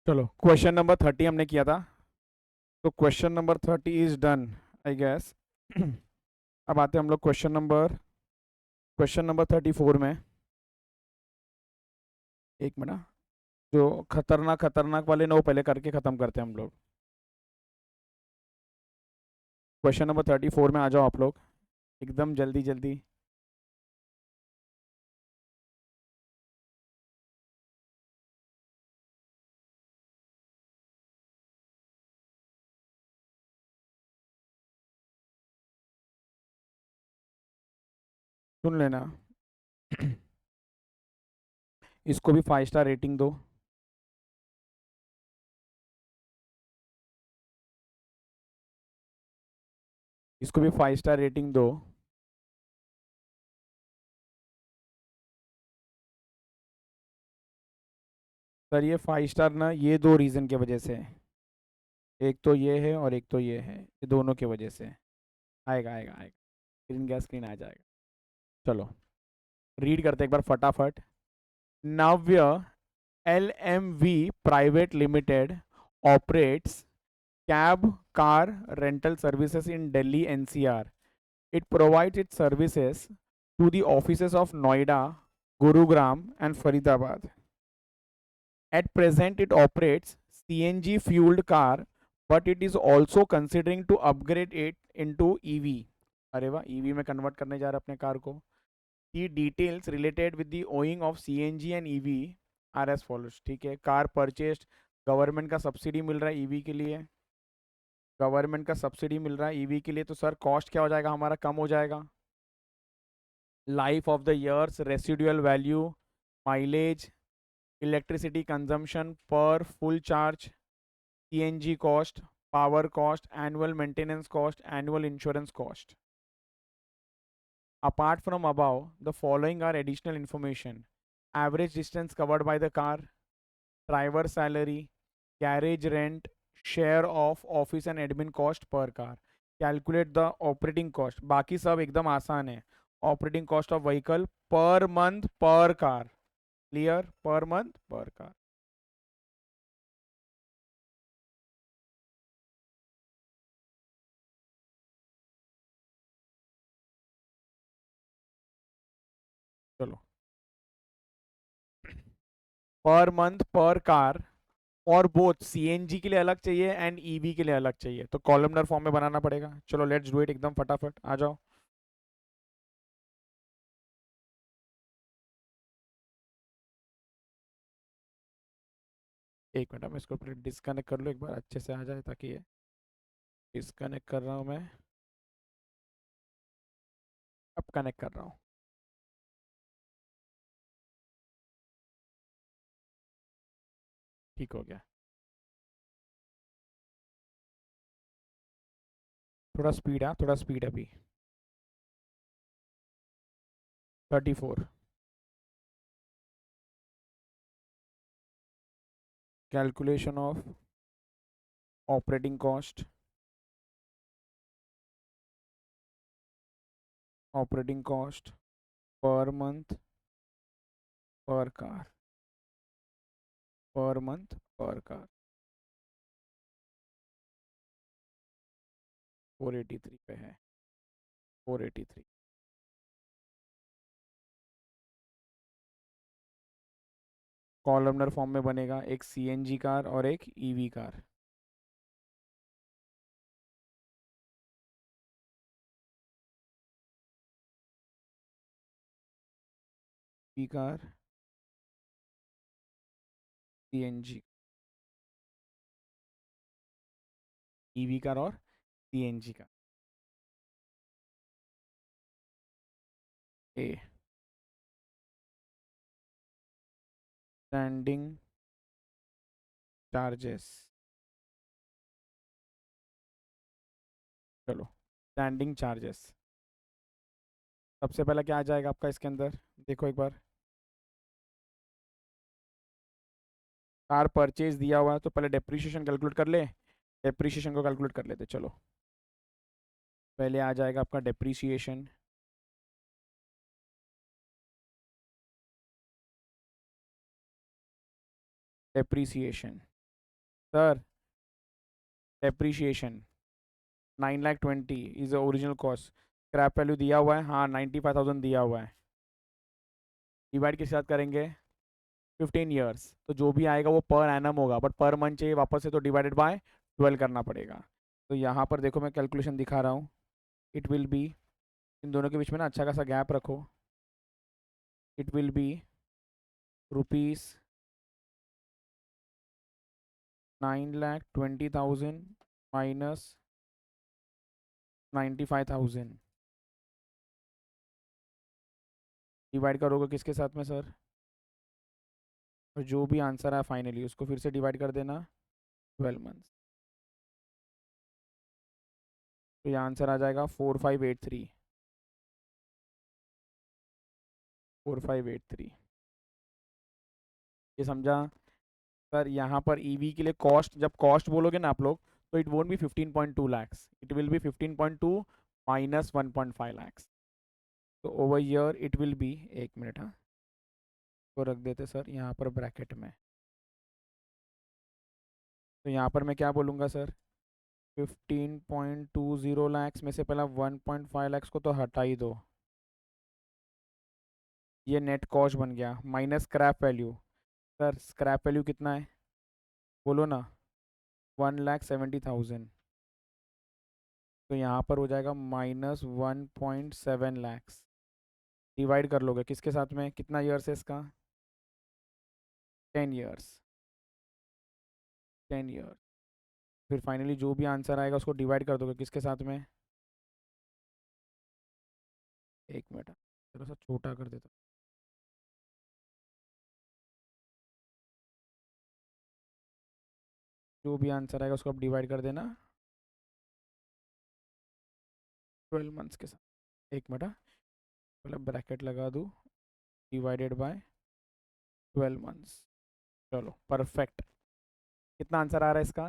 चलो question number 30 हमने किया था, तो question number 30 is done I guess. अब आते हैं हम लोग क्वेश्चन नंबर 34 में। एक मिनट, जो खतरनाक खतरनाक वाले ना वो पहले करके ख़त्म करते हैं हम लोग। क्वेश्चन नंबर 34 में आ जाओ आप लोग, एकदम जल्दी जल्दी। सुन लेना। इसको भी 5 स्टार रेटिंग दो। इसको भी 5 स्टार रेटिंग दो। सर ये 5 स्टार ना, ये दो रीज़न की वजह से है। एक तो ये है और एक तो ये है, ये दोनों की वजह से। आएगा आएगा आएगा, स्क्रीन गया, स्क्रीन आ जाएगा। चलो रीड करते एक बार फटाफट। नव्य LMV private limited operates cab car rental services in Delhi NCR. It provides its services to the offices of Noida, Gurugram, and Faridabad. At present, it operates CNG fueled car, but it is also considering to upgrade it into EV. अरे वाह, EV में convert करने जा रहा है अपने car को। The details related with the owing of CNG and EV are as follows। ठीक है, कार परचेस्ड, गवर्नमेंट का सब्सिडी मिल रहा है ईवी के लिए, गवर्नमेंट का सब्सिडी मिल रहा है ईवी के लिए, तो सर कॉस्ट क्या हो जाएगा हमारा, कम हो जाएगा। Life of the years, residual value, mileage, electricity consumption पर full charge, CNG cost, power cost, annual maintenance cost, annual insurance cost. Apart from above, the following are additional information: average distance covered by the car, driver salary, garage rent, share of office and admin cost per car. Calculate the operating cost। बाकी सब एकदम आसान है। Operating cost of vehicle per month पर car. Clear, per month पर car. चलो, per month पर car और बोथ सीएनजी के लिए अलग चाहिए एंड ईवी के लिए अलग चाहिए, तो कॉलमनर फॉर्म में बनाना पड़ेगा। चलो लेट्स डू इट एकदम फटाफट, आ जाओ। एक मिनट, मैं इसको डिस्कनेक्ट कर लूँ एक बार, अच्छे से आ जाए, ताकि ये डिस्कनेक्ट कर रहा हूँ मैं, अब कनेक्ट कर रहा हूँ। ठीक हो गया। थोड़ा स्पीड है, थोड़ा स्पीड है अभी। 34। Calculation of operating cost, operating cost per month पर कार, पर मंथ पर कार। 483 पे है, 483। कॉलमनर फॉर्म में बनेगा, एक सीएनजी कार और एक ईवी कार। ई कार, सीएनजी, ईवी कार और सीएनजी कार। ए स्टैंडिंग चार्जेस। चलो, स्टैंडिंग चार्जेस सबसे पहले क्या आ जाएगा आपका इसके अंदर, देखो एक बार। कार परचेज दिया हुआ है तो पहले डेप्रिसिएशन कैलकुलेट कर ले, डेप्रिसिएशन को कैलकुलेट कर लेते चलो। पहले आ जाएगा आपका depreciation. Depreciation sir depreciation 9,20,000 is original cost, scrap value दिया हुआ है, हाँ 95,000 दिया हुआ है। डिवाइड किस साथ करेंगे, 15 ईयर्स, तो जो भी आएगा वो पर एनम होगा, बट पर मंथ चाहिए वापस से, तो डिवाइडेड बाय 12 करना पड़ेगा। तो यहाँ पर देखो मैं कैलकुलेशन दिखा रहा हूँ, इट विल बी, इन दोनों के बीच में ना अच्छा खासा गैप रखो, it will B rupees 9,20,000 minus 95,000, divide करोगे किसके साथ में सर, और जो भी आंसर है फाइनली उसको फिर से डिवाइड कर देना 12 मंथ, तो ये आंसर आ जाएगा 4583, 4583। ये समझा सर। यहाँ पर ईवी के लिए कॉस्ट, जब कॉस्ट बोलोगे ना आप लोग, तो it won't be 15.2 lakhs, it will be 15.2 minus 1.5 lakhs. तो over year it will be, एक मिनट हाँ, तो रख देते सर यहाँ पर ब्रैकेट में, तो यहाँ पर मैं क्या बोलूँगा सर, 15.20 लैक्स में से पहला 1.5 लैक्स को तो हटा ही दो, ये नेट कॉस्ट बन गया, minus scrap value. Sir scrap value कितना है बोलो ना, 1,70,000, तो यहाँ पर हो जाएगा माइनस 1.7 लैक्स, डिवाइड कर लोगे किसके साथ में, कितना ईयर्स है इसका, 10 ईयर्स, 10 ईयर, फिर फाइनली जो भी आंसर आएगा उसको डिवाइड कर दोगे किसके साथ में, एक मिनट थोड़ा सा छोटा कर देता, जो भी आंसर आएगा उसको आप डिवाइड कर देना 12 मंथ्स के साथ, एक मिनट मतलब ब्रैकेट लगा दूँ, डिवाइडेड बाय 12 मंथ्स, चलो परफेक्ट। कितना आंसर आ रहा है इसका,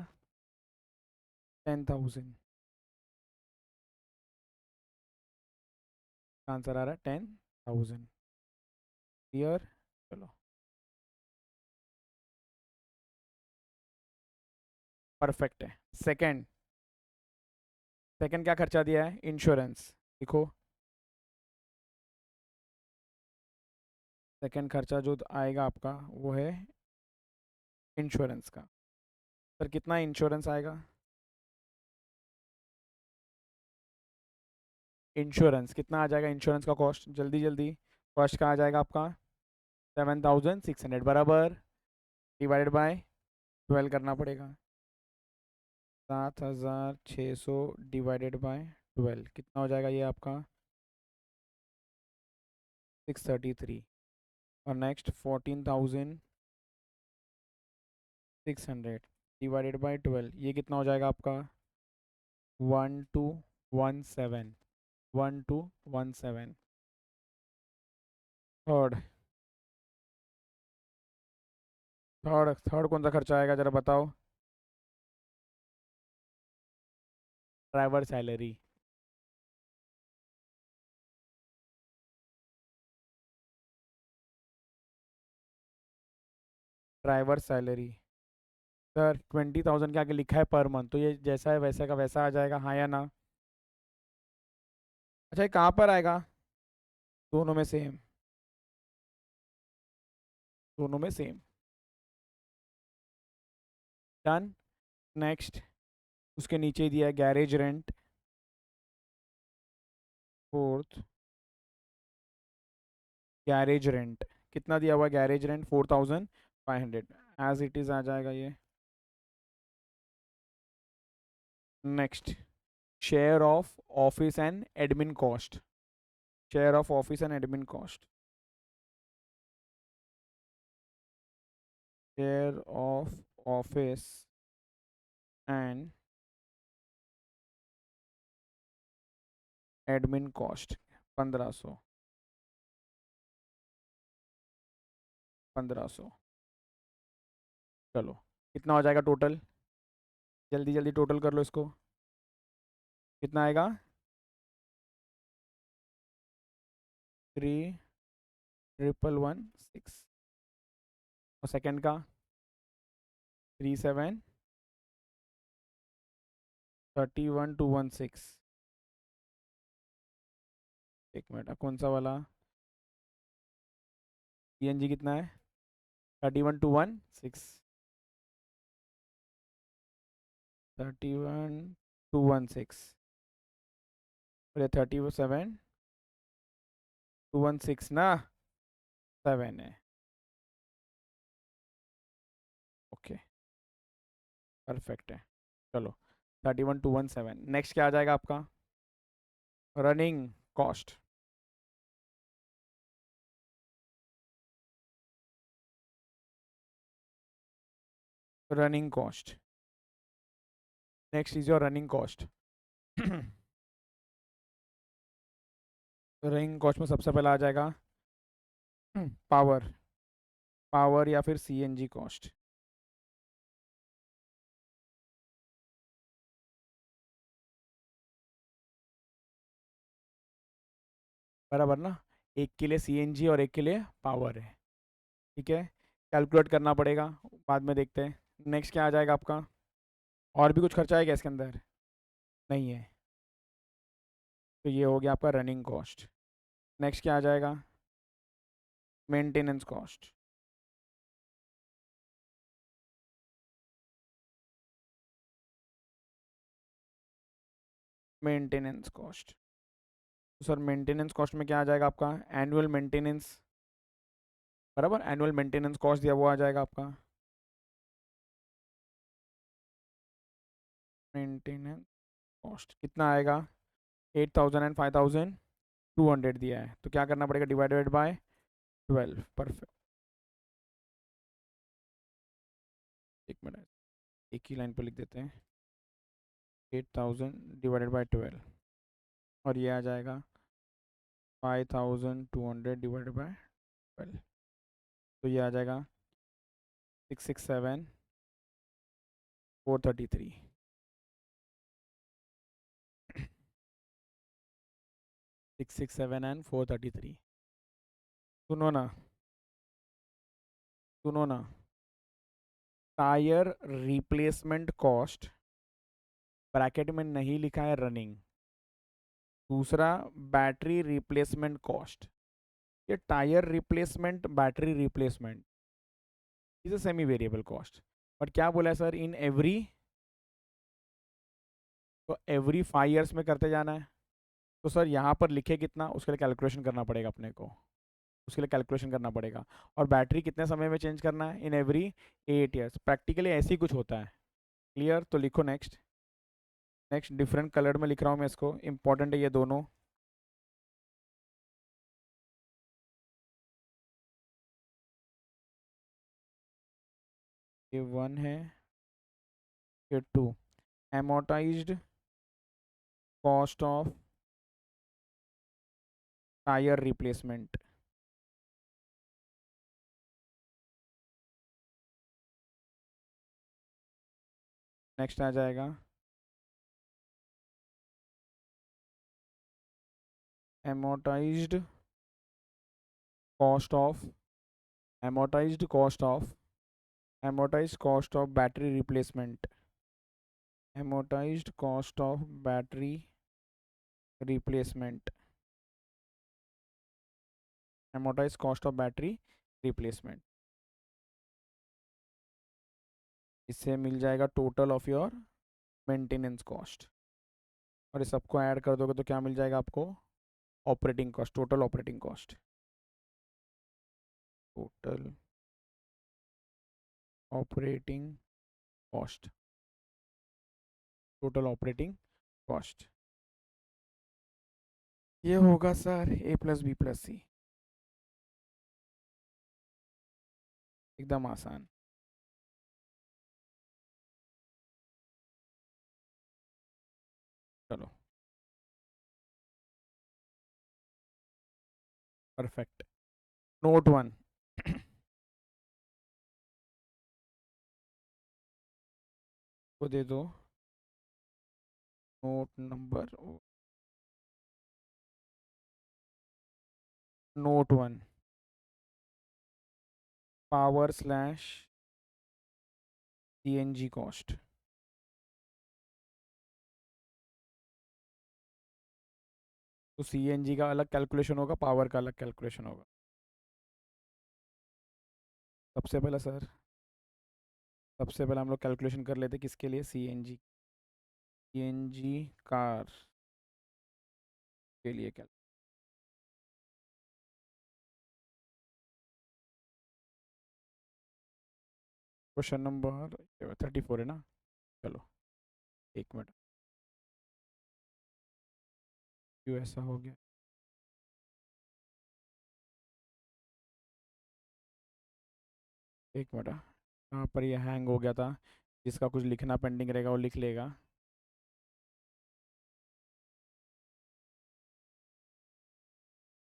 10,000, आंसर आ रहा है 10,000 ईयर। चलो परफेक्ट है। सेकंड, सेकंड क्या खर्चा दिया है, इंश्योरेंस, देखो सेकंड खर्चा जो आएगा आपका वो है इंश्योरेंस का। सर कितना इंश्योरेंस आएगा, इंश्योरेंस कितना आ जाएगा, इंश्योरेंस का कॉस्ट जल्दी जल्दी, कॉस्ट का आ जाएगा आपका 7,600 बराबर, डिवाइडेड बाय 12 करना पड़ेगा, 7,600 डिवाइडेड बाय 12 कितना हो जाएगा ये आपका 633, और नेक्स्ट 14,600 डिवाइडेड बाय 12 ये कितना हो जाएगा आपका 1217, 1217। थर्ड, थर्ड थर्ड कौन सा खर्चा आएगा जरा बताओ, driver salary, driver salary sir 20,000 के आगे लिखा है पर मंथ, तो ये जैसा है वैसा का वैसा आ जाएगा, हाँ या ना। अच्छा ये कहाँ पर आएगा, दोनों में सेम, दोनों में सेम, डन। नेक्स्ट, उसके नीचे ही दिया है garage rent, fourth garage rent कितना दिया हुआ है, garage rent 4,500, as it is आ जाएगा ये। Next, share of office and admin cost, share of office and admin cost, share of office and admin cost 1,500, 1,500, चलो कितना हो जाएगा टोटल, जल्दी जल्दी टोटल कर लो इसको, कितना आएगा 3,116, और सेकंड का 3,700, 31,216। एक मिनट, कौन सा वाला? सीएनजी कितना है? 31,216। 31,216 और ये 37,216 ना, 7 है। ओके, परफेक्ट है। चलो, 31,217। नेक्स्ट क्या आ जाएगा आपका? Running cost. Running cost, next is your running cost. Running cost में सबसे पहले आ जाएगा पावर। पावर या फिर सीएनजी कॉस्ट। बराबर ना? एक के लिए सीएनजी और एक के लिए पावर है। ठीक है, कैलकुलेट करना पड़ेगा, बाद में देखते हैं। नेक्स्ट क्या आ जाएगा आपका? और भी कुछ खर्चा है क्या इसके अंदर? नहीं है, तो ये हो गया आपका रनिंग कॉस्ट। नेक्स्ट क्या आ जाएगा? Maintenance cost. मेंटेनेंस कॉस्ट, तो सर मेंटेनेंस कॉस्ट में क्या आ जाएगा आपका? Annual maintenance. बराबर, एनुअल मेंटेनेंस कॉस्ट दिया वो आ जाएगा आपका। मेंटेनेंस कॉस्ट कितना आएगा? 8,000 एंड 5,200 दिया है, तो क्या करना पड़ेगा? Divided by 12। परफेक्ट। एक मिनट, एक ही लाइन पर लिख देते हैं। 8,000 डिवाइडेड बाय 12, और ये आ जाएगा 5,200 डिवाइडेड बाय 12, तो ये आ जाएगा 667,433। 667 and 433। सुनो ना, सुनो ना, टायर रिप्लेसमेंट कॉस्ट ब्रैकेट में नहीं लिखा है रनिंग। दूसरा, बैटरी रिप्लेसमेंट कॉस्ट। ये tyre replacement, battery replacement is a semi variable cost. But क्या बोला है सर? इन एवरी, तो एवरी 5 ईयर्स में करते जाना है। तो सर यहाँ पर लिखे कितना, उसके लिए कैलकुलेशन करना पड़ेगा अपने को, उसके लिए कैलकुलेशन करना पड़ेगा। और बैटरी कितने समय में चेंज करना है? In every 8 years. प्रैक्टिकली ऐसे ही कुछ होता है। क्लियर? तो लिखो नेक्स्ट। नेक्स्ट डिफरेंट कलर में लिख रहा हूँ मैं इसको, इंपॉर्टेंट है ये दोनों। ये 1 है, ये 2। amortized cost of tyre replacement. Next आ जाएगा amortized cost of, amortized cost of, amortized cost of battery replacement. amortized cost of battery replacement. amortized cost of battery replacement. इससे मिल जाएगा total of your maintenance cost, और इस सबको add कर दोगे तो क्या मिल जाएगा आपको? Operating cost, total operating cost. Total operating cost, total operating cost. ये होगा सर A+B+C। एकदम आसान। चलो, परफेक्ट। नोट 1। को दे दो note number, note 1, power slash CNG cost. तो सीएनजी का अलग कैलकुलेशन होगा, पावर का अलग कैलकुलेशन होगा। सबसे पहले सर, सबसे पहले हम लोग कैलकुलेशन कर लेते किसके लिए, सीएनजी, सीएनजी कार के लिए। क्या क्वेश्चन नंबर 34 है ना? चलो एक मिनट, क्यों ऐसा हो गया? एक मिनट, यहाँ पर ये हैंग हो गया था। जिसका कुछ लिखना पेंडिंग रहेगा वो लिख लेगा।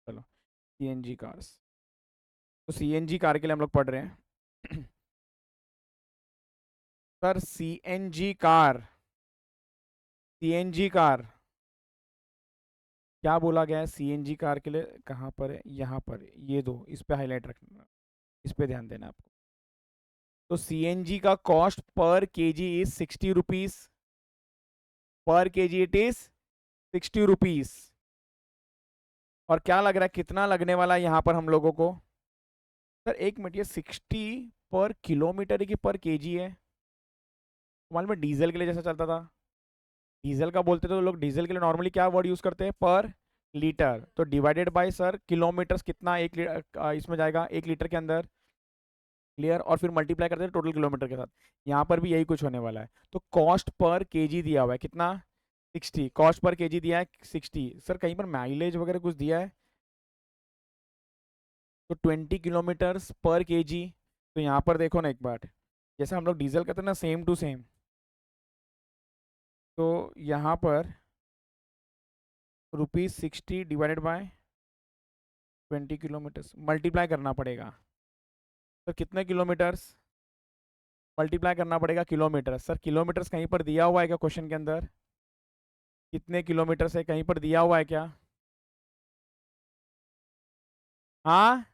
चलो, सीएनजी कार्स, तो सीएनजी कार के लिए हम लोग पढ़ रहे हैं। Sir CNG car, CNG car क्या बोला गया है सीएनजी कार के लिए? कहाँ पर है? यहाँ पर है। ये दो, इस पे हाईलाइट रखना, इस पे ध्यान देना आपको। तो सीएनजी का cost per KG is 60 rupees, पर केजी इट इज 60 रुपीज। और क्या लग रहा है कितना लगने वाला है यहाँ पर हम लोगों को? सर एक मिनट, ये 60 पर किलोमीटर है कि पर केजी है? मालूम है डीजल के लिए जैसा चलता था, डीजल का बोलते तो लोग डीजल के लिए नॉर्मली क्या वर्ड यूज करते हैं, पर लीटर। तो डिवाइडेड बाय सर किलोमीटर्स, कितना एक इसमें जाएगा 1 लीटर के अंदर, क्लियर। और फिर मल्टीप्लाई करते हैं टोटल किलोमीटर के साथ। यहाँ पर भी यही कुछ होने वाला है। तो कॉस्ट पर केजी दिया हुआ है कितना, 60, कॉस्ट पर केजी दिया है 60। सर कहीं पर माइलेज वगैरह कुछ दिया है? तो 20 किलोमीटर्स पर केजी। तो यहाँ पर देखो ना एक बार, जैसे हम लोग डीजल करते हैं ना, सेम टू सेम। तो यहाँ पर ₹60 डिवाइडेड बाय 20 किलोमीटर्स मल्टीप्लाई करना पड़ेगा। तो कितने किलोमीटर्स, मल्टीप्लाई करना पड़ेगा किलोमीटर। सर किलोमीटर्स कहीं पर दिया हुआ है क्या क्वेश्चन के अंदर? कितने किलोमीटर से कहीं पर दिया हुआ है क्या? हाँ,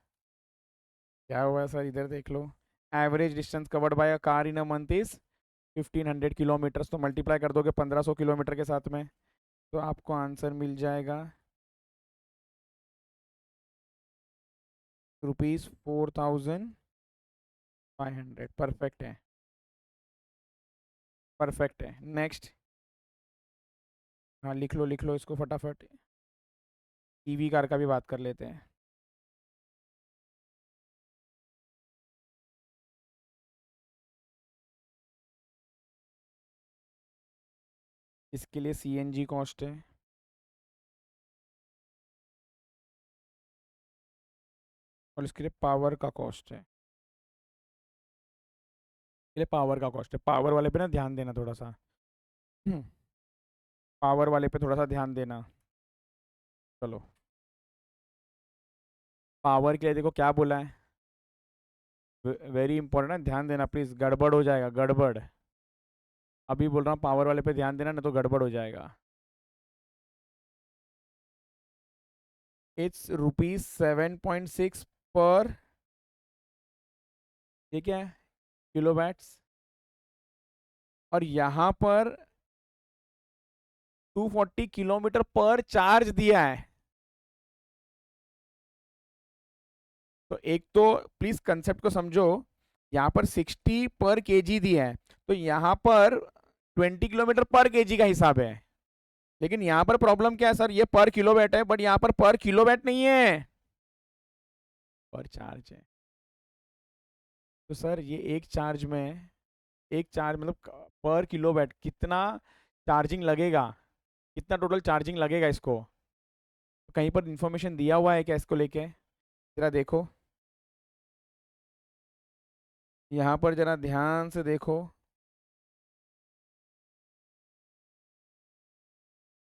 क्या हुआ है सर, इधर देख लो। Average distance covered by a car in a month is 1500 kilometres. तो मल्टीप्लाई कर दोगे 1500 किलोमीटर के साथ में, तो आपको आंसर मिल जाएगा ₹4500। परफेक्ट है, परफेक्ट है। नेक्स्ट, हाँ लिख लो इसको फटाफट। ईवी कार का भी बात कर लेते हैं। इसके लिए सीएनजी कॉस्ट है, और इसके लिए पावर का कॉस्ट है। इसके लिए पावर का कॉस्ट है। पावर वाले पे ना ध्यान देना थोड़ा सा। पावर वाले पे थोड़ा सा ध्यान देना। चलो, पावर के लिए देखो क्या बोला है, वेरी इंपॉर्टेंट है, ध्यान देना प्लीज, गड़बड़ हो जाएगा, गड़बड़। अभी बोल रहा हूँ पावर वाले पे ध्यान देना, नहीं तो गड़बड़ हो जाएगा। इट्स ₹7.6 पर, ये क्या है, किलोवाट्स। और यहाँ पर 240 किलोमीटर पर चार्ज दिया है। तो एक तो प्लीज कंसेप्ट को समझो, यहाँ पर 60 पर केजी दिया है, तो यहाँ पर 20 किलोमीटर पर केजी का हिसाब है। लेकिन यहाँ पर प्रॉब्लम क्या है सर, ये पर किलोवाट है, बट यहाँ पर किलोवाट नहीं है, पर चार्ज है। तो सर ये एक चार्ज में, एक चार्ज मतलब पर किलोवाट कितना चार्जिंग लगेगा, कितना टोटल चार्जिंग लगेगा इसको? कहीं पर इंफॉर्मेशन दिया हुआ है क्या इसको लेके? जरा देखो, यहाँ पर जरा ध्यान से देखो,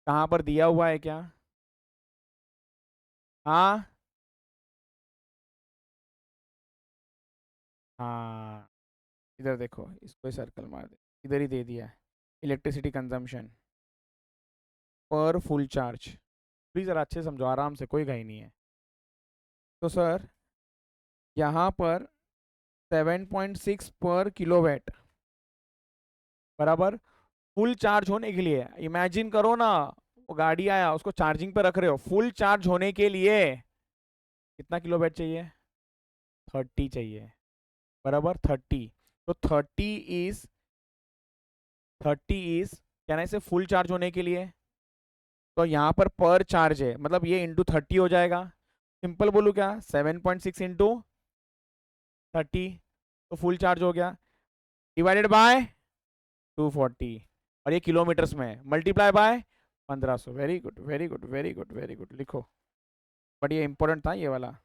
कहाँ पर दिया हुआ है क्या? हाँ, हाँ, इधर देखो, इसको सर्कल मार दे, इधर ही दे दिया है, इलेक्ट्रिसिटी कंजम्पशन पर फुल चार्ज। प्लीज़ ज़रा अच्छे से समझो, आराम से, कोई घाई नहीं है। तो सर यहाँ पर 7.6 पर किलोवाट बराबर फुल चार्ज होने के लिए, इमेजिन करो ना, वो गाड़ी आया, उसको चार्जिंग पे रख रहे हो, फुल चार्ज होने के लिए कितना किलो बैट चाहिए? 30 चाहिए, बराबर 30। तो 30 इज क्या ना, इसे फुल चार्ज होने के लिए, तो यहाँ पर चार्ज है, मतलब ये इंटू 30 हो जाएगा। सिंपल बोलूँ क्या, 7.6 इंटू 30, तो फुल चार्ज हो गया, डिवाइडेड बाय 240, और ये किलोमीटर्स में है, multiply by 1500। Very good, very good, very good, very good, लिखो। बट ये इंपॉर्टेंट था ये वाला,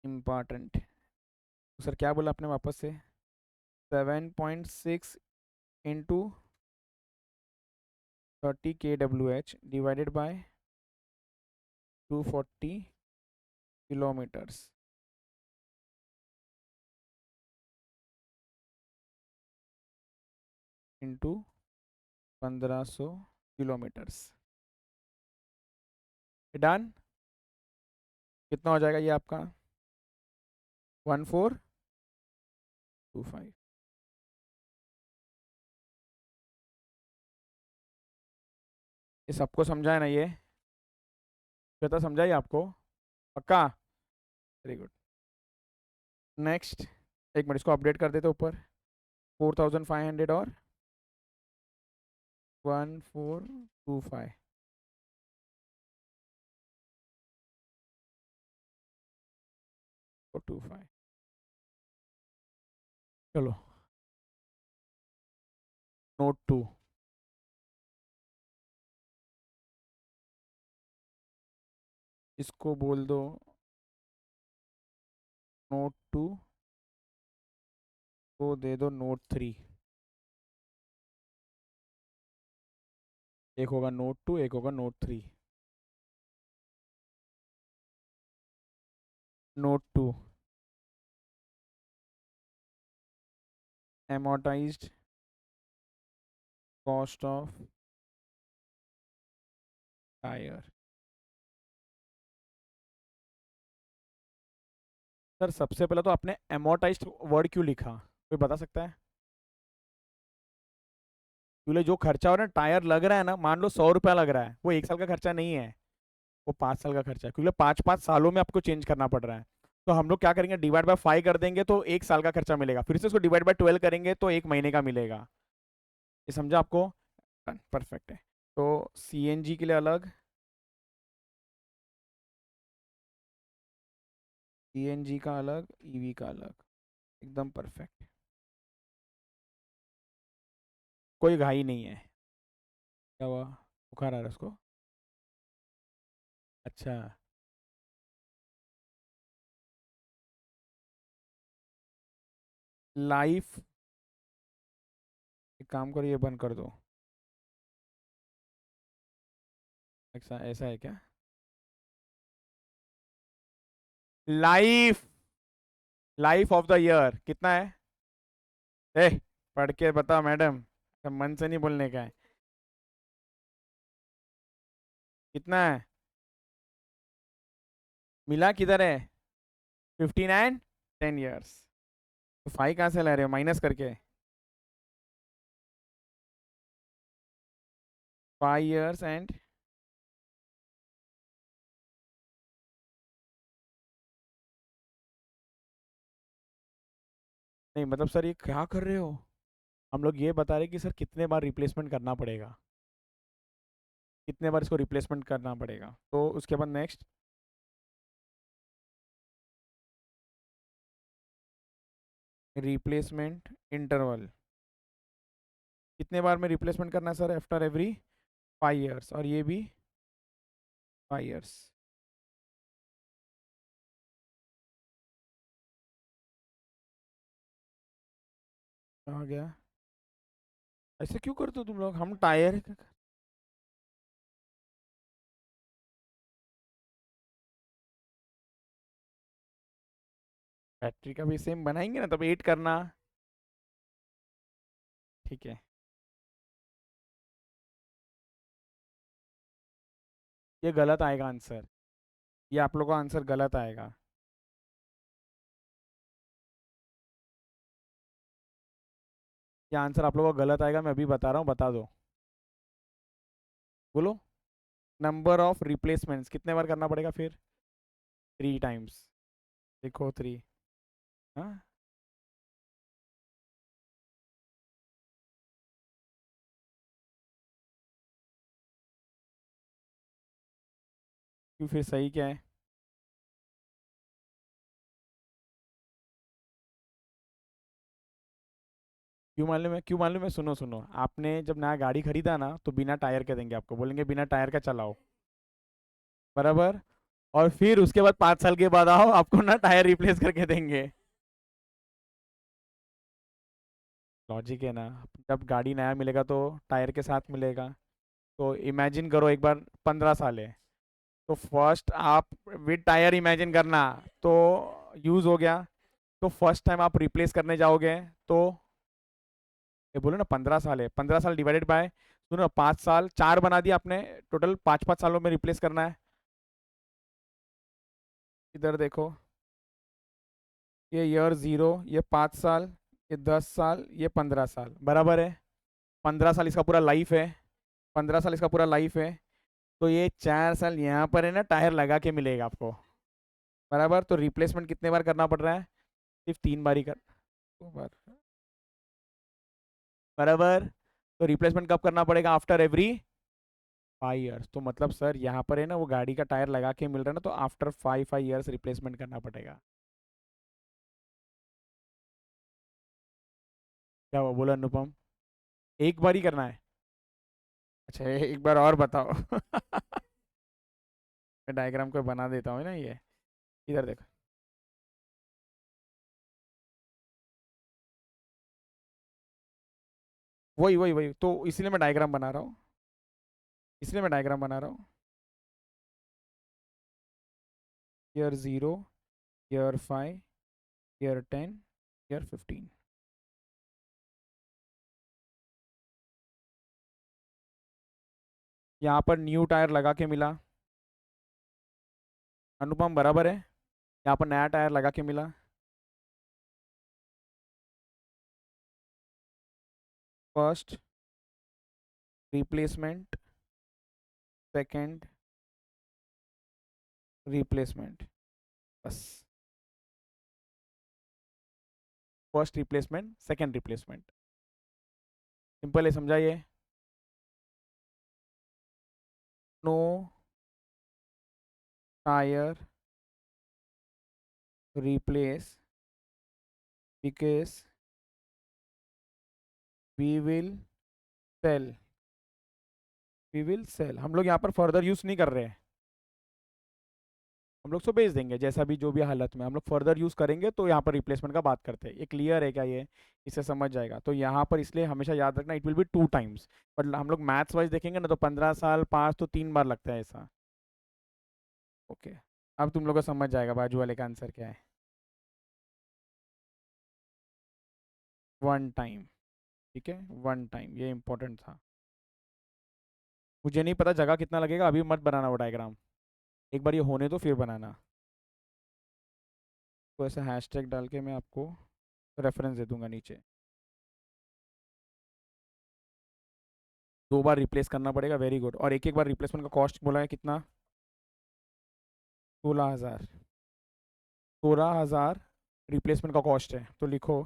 इम्पॉर्टेंट। तो सर क्या बोला आपने वापस से? 7.6 into 30 kWh divided by 240 kilometres, into 1500 kilometres. Done. कितना हो जाएगा ये आपका? 1425। ये सबको समझा है ना ये? श्वेता समझा ही आपको? पक्का? Very good. नेक्स्ट, एक मिनट, इसको अपडेट कर देते ऊपर। 4500 और 1425। 425। चलो, नोट 2। इसको बोल दो नोट 2, को दे दो नोट 3। एक होगा नोट 2, एक होगा note 3। Note 2, amortized cost of tyre. Sir सबसे पहले तो आपने amortized वर्ड क्यों लिखा, कोई बता सकता है? क्योंकि जो खर्चा हो रहा है, टायर लग रहा है ना, मान लो 100 रुपया लग रहा है, वो 1 साल का खर्चा नहीं है, वो 5 साल का खर्चा है, क्योंकि 5-5 सालों में आपको चेंज करना पड़ रहा है। तो हम लोग क्या करेंगे, डिवाइड बाय 5 कर देंगे तो 1 साल का खर्चा मिलेगा, फिर से उसको डिवाइड बाय 12 करेंगे तो 1 महीने का मिलेगा। ये समझा आपको? परफेक्ट है। तो सीएनजी के लिए अलग, सीएनजी का अलग, ईवी का अलग, एकदम परफेक्ट। कोई घाई नहीं है। क्या हुआ, बुखार आ रहा है उसको? अच्छा, लाइफ, एक काम करो, ये बंद कर दो। ऐसा ऐसा है क्या? Life, life of the year कितना है? ए, पढ़ के बता मैडम, सब मन से नहीं बोलने का है। कितना है? मिला किधर है? 59, 10 ईयर्स। तो 5 कहाँ से ला रहे हो माइनस करके? 5 ईयर्स एंड, नहीं मतलब सर ये क्या कर रहे हो? हम लोग ये बता रहे कि सर कितने बार रिप्लेसमेंट करना पड़ेगा, कितने बार इसको रिप्लेसमेंट करना पड़ेगा। तो उसके बाद नेक्स्ट, रिप्लेसमेंट इंटरवल, कितने बार में रिप्लेसमेंट करना है सर? आफ्टर एवरी 5 ईयर्स, और ये भी 5 ईयर्स। कहाँ गया? ऐसे क्यों करते हो तुम लोग, हम टायर, बैटरी का भी सेम बनाएंगे ना, तब 8 करना। ठीक है, ये गलत आएगा आंसर, ये आप लोगों का आंसर गलत आएगा। ये आंसर आप लोगों का गलत आएगा, मैं अभी बता रहा हूँ, बता दो। बोलो। नंबर ऑफ रिप्लेसमेंट्स कितने बार करना पड़ेगा फिर? 3 टाइम्स। देखो 3। हाँ, क्यों फिर सही क्या है? क्यों मालूम है, सुनो सुनो, आपने जब नया गाड़ी खरीदा ना तो बिना टायर के देंगे आपको, बोलेंगे बिना टायर का चलाओ। बराबर। और फिर उसके बाद 5 साल के बाद आओ, आपको ना टायर रिप्लेस करके देंगे। लॉजिक है ना। जब गाड़ी नया मिलेगा तो टायर के साथ मिलेगा। तो इमेजिन करो एक बार, 15 साल है, तो फर्स्ट आप विद टायर इमेजिन करना, तो यूज हो गया, तो फर्स्ट टाइम आप रिप्लेस करने जाओगे तो ये बोलो ना 15 साल है, 15 साल डिवाइडेड बाय, सुनो 5 साल, 4 बना दिया आपने, टोटल 5 5 सालों में रिप्लेस करना है। इधर देखो, ये ईयर 0, ये 5 साल, ये 10 साल, ये 15 साल, बराबर है। 15 साल इसका पूरा लाइफ है। 15 साल इसका पूरा लाइफ है। तो ये 4 साल यहाँ पर है ना, टायर लगा के मिलेगा आपको। बराबर। तो रिप्लेसमेंट कितने बार करना पड़ रहा है? सिर्फ 3 बार ही कर, 2 बार। बराबर। तो रिप्लेसमेंट कब करना पड़ेगा? After every 5 years. तो मतलब सर यहाँ पर है ना, वो गाड़ी का टायर लगा के मिल रहा है ना, तो आफ्टर 5 5 ईयर्स रिप्लेसमेंट करना पड़ेगा। क्या हुआ, बोलो अनुपम? एक बार ही करना है? अच्छा, एक बार और बताओ। मैं डायग्राम को बना देता हूँ ना ये। इधर देखो। वही वही वही, तो इसलिए मैं डायग्राम बना रहा हूँ। इसलिए मैं डायग्राम बना रहा हूँ। Year 0, year 5, year 10, year 15। यहाँ पर न्यू टायर लगा के मिला। अनुपम बराबर है। यहाँ पर नया टायर लगा के मिला। फर्स्ट रिप्लेसमेंट, सेकंड रिप्लेसमेंट, बस। First replacement, second replacement. Simple है, समझाइए। No tyre replace because we will sell, we will sell। हम लोग यहाँ पर फर्दर यूज नहीं कर रहे हैं। हम लोग तो बेच देंगे, जैसा भी जो भी हालत में हम लोग फर्दर यूज करेंगे, तो यहाँ पर रिप्लेसमेंट का बात करते हैं। ये क्लियर है क्या ये? इससे समझ जाएगा। तो यहाँ पर इसलिए हमेशा याद रखना, it will B 2 times. But हम लोग मैथ्स वाइज देखेंगे ना, तो 15 साल 5, तो 3 बार लगता है ऐसा। ओके। अब तुम लोग को समझ जाएगा बाजू वाले का आंसर क्या है। 1 टाइम। ठीक है, 1 टाइम, ये इंपॉर्टेंट था। मुझे नहीं पता जगह कितना लगेगा, अभी मत बनाना वो डायग्राम। एक बार ये होने दो फिर बनाना। तो ऐसा हैशटैग डाल के मैं आपको रेफरेंस दे दूंगा नीचे। 2 बार रिप्लेस करना पड़ेगा, वेरी गुड। और एक एक बार रिप्लेसमेंट का कॉस्ट बोला है कितना? 16,000। 16,000 रिप्लेसमेंट का कॉस्ट है, तो लिखो।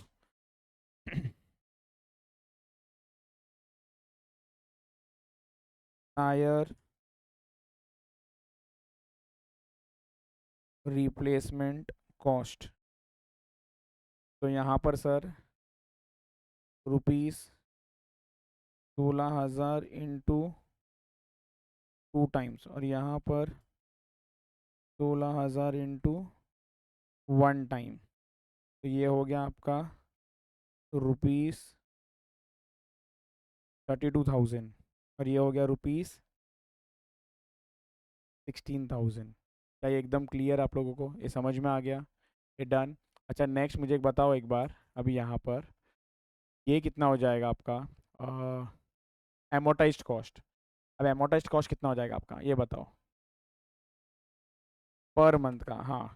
Tyre replacement cost. तो यहाँ पर सर रुपीज़ 16,000 इंटू 2 टाइम्स, और यहाँ पर 16,000 इंटू 1 टाइम। तो ये हो गया आपका रुपीज़ 32,000, और ये हो गया रुपीज़ 16,000। क्या ये एकदम क्लियर आप लोगों को, ये समझ में आ गया? ये डन। अच्छा नेक्स्ट मुझे एक बताओ एक बार, अभी यहाँ पर ये कितना हो जाएगा आपका एमोटाइज्ड कॉस्ट? अब एमोटाइज्ड कॉस्ट कितना हो जाएगा आपका, ये बताओ। पर मंथ का, हाँ।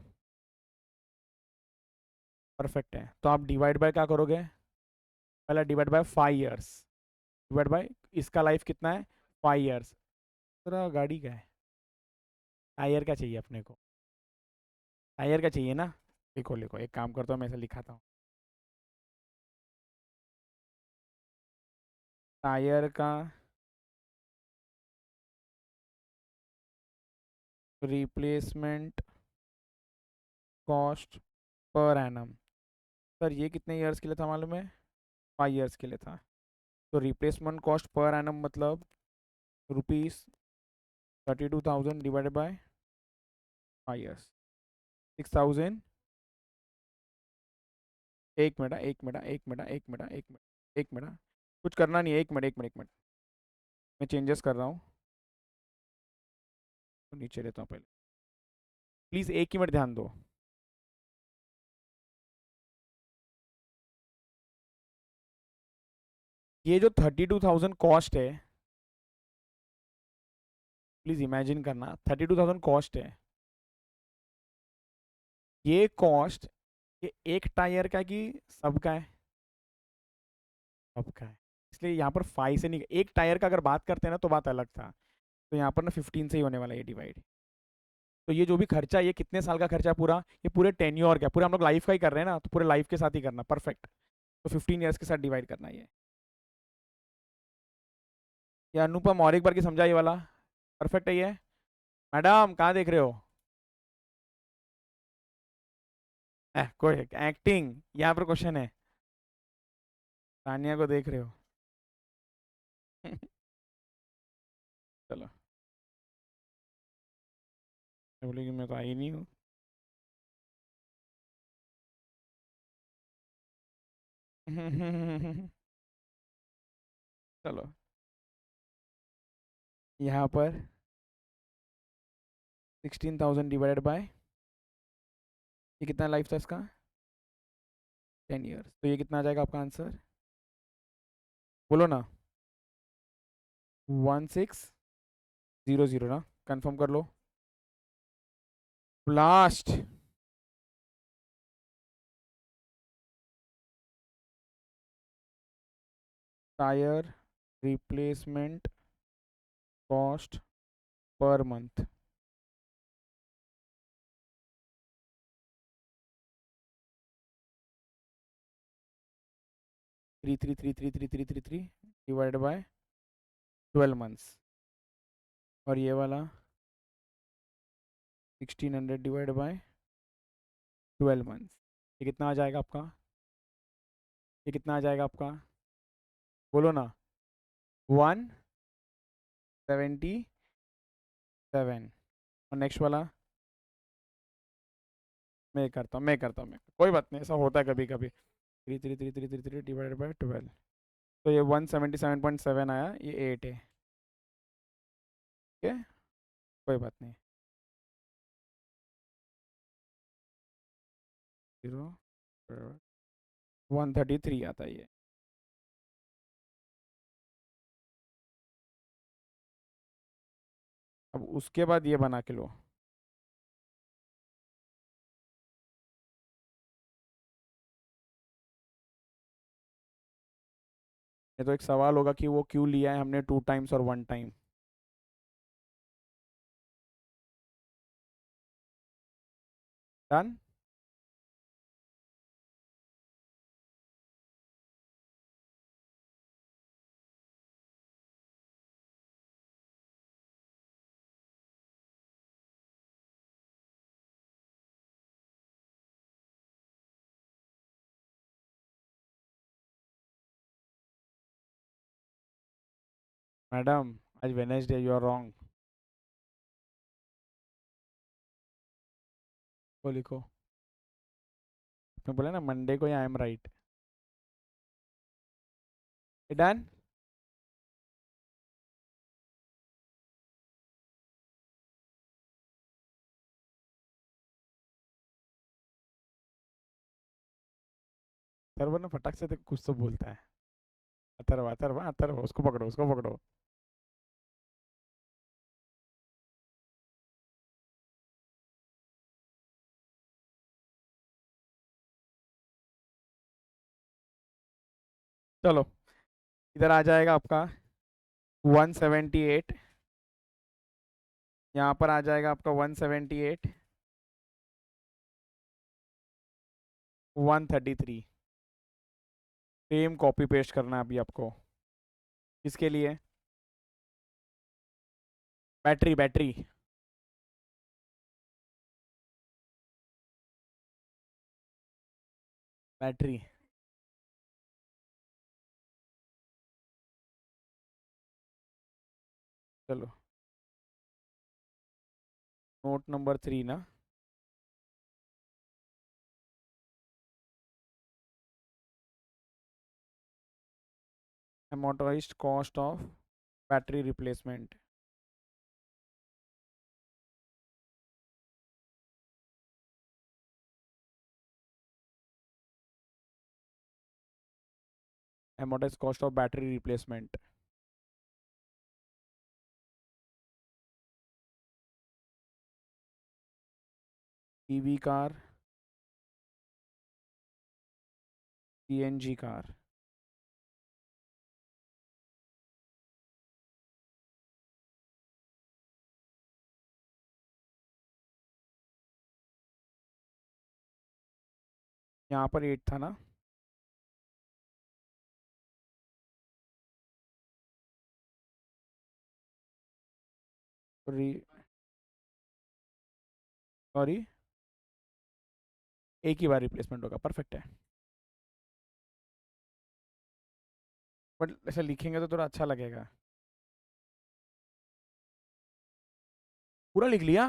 परफेक्ट है। तो आप डिवाइड बाय क्या करोगे? पहले divide by 5 years. Divide by, इसका लाइफ कितना है? 5 ईयर्स। दूसरा गाड़ी का है। टायर का चाहिए अपने को। टायर का चाहिए ना। लिखो लिखो, एक काम करता हूँ, मैं ऐसे लिखाता हूँ। टायर का replacement cost per annum. Sir ये कितने ईयर्स के लिए था मालूम है? 5 ईयर्स के लिए था। तो रिप्लेसमेंट कॉस्ट पर एनम मतलब ₹32,000 डिवाइडेड बाय 5 ईयर्स, 6,000। एक मिनट, एक मिनट, एक मिनट, एक मिनट, एक मिनट, एक मिनट। कुछ करना नहीं है, एक मिनट, एक मिनट, एक मिनट। मैं चेंजेस कर रहा हूँ, तो नीचे लेता हूँ पहले। प्लीज़ एक ही मिनट ध्यान दो। ये जो 32,000 कॉस्ट है, प्लीज़ इमेजिन करना, 32,000 कॉस्ट है। ये कॉस्ट, ये एक टायर का कि सबका है? सबका है। इसलिए यहाँ पर 5 से नहीं, एक टायर का अगर बात करते हैं ना तो बात अलग था। तो यहाँ पर ना 15 से ही होने वाला है डिवाइड। तो ये जो भी खर्चा, ये कितने साल का खर्चा पूरा? ये पूरे टेन्योर का, पूरे हम लोग लाइफ का ही कर रहे हैं ना, तो पूरे लाइफ के साथ ही करना, परफेक्ट। तो 15 ईयर्स के साथ डिवाइड करना ये। अनुपम और एक बार की समझा ये वाला। परफेक्ट है ये। मैडम कहाँ देख रहे हो? कोई एक्टिंग, यहाँ पर क्वेश्चन है। तानिया को देख रहे हो? चलो। मैं बोली कि मैं तो आई नहीं हूँ। चलो, यहाँ पर 16,000 डिवाइडेड बाय, ये कितना लाइफ था इसका? 10 ईयर्स। तो ये कितना आ जाएगा आपका आंसर? बोलो ना। 1600 ना? कंफर्म कर लो। Blast. Tyre replacement cost per month. 33333333 divide by 12 months. और ये वाला 1600 डिवाइड बाय 12 मंथ्स। ये कितना आ जाएगा आपका? ये कितना आ जाएगा आपका? बोलो ना। 177। और नेक्स्ट वाला मैं करता हूँ, मैं करता हूँ, मैं, कोई बात नहीं, ऐसा होता है कभी कभी। 333333 डिवाइडेड बाय 12। तो ये 177.7 आया, ये 8 है। ठीक है, कोई बात नहीं। 133 आता है ये। अब उसके बाद ये बना के लो। ये तो एक सवाल होगा कि वो क्यों लिया है हमने 2 टाइम्स और 1 टाइम। डन। मैडम आज वेनेसडे, यू आर रॉन्ग। को लिखो। मैं बोला ना मंडे को, या I am right. Done. Server ना फटाक से कुछ तो बोलता है। अथर्व अथर्व अथर्व, उसको पकड़ो, उसको पकड़ो। चलो, इधर आ जाएगा आपका 178। यहाँ पर आ जाएगा आपका 178, 133। सेम कॉपी पेस्ट करना है अभी आपको। किसके लिए? Battery battery. बैटरी। चलो, नोट नंबर 3 ना। amortized cost of battery replacement। amortized cost of battery replacement। EV car, CNG car. यहाँ पर 8 था ना। सॉरी, एक ही बार रिप्लेसमेंट होगा, परफेक्ट है। बट ऐसा लिखेंगे तो थोड़ा अच्छा लगेगा। पूरा लिख लिया।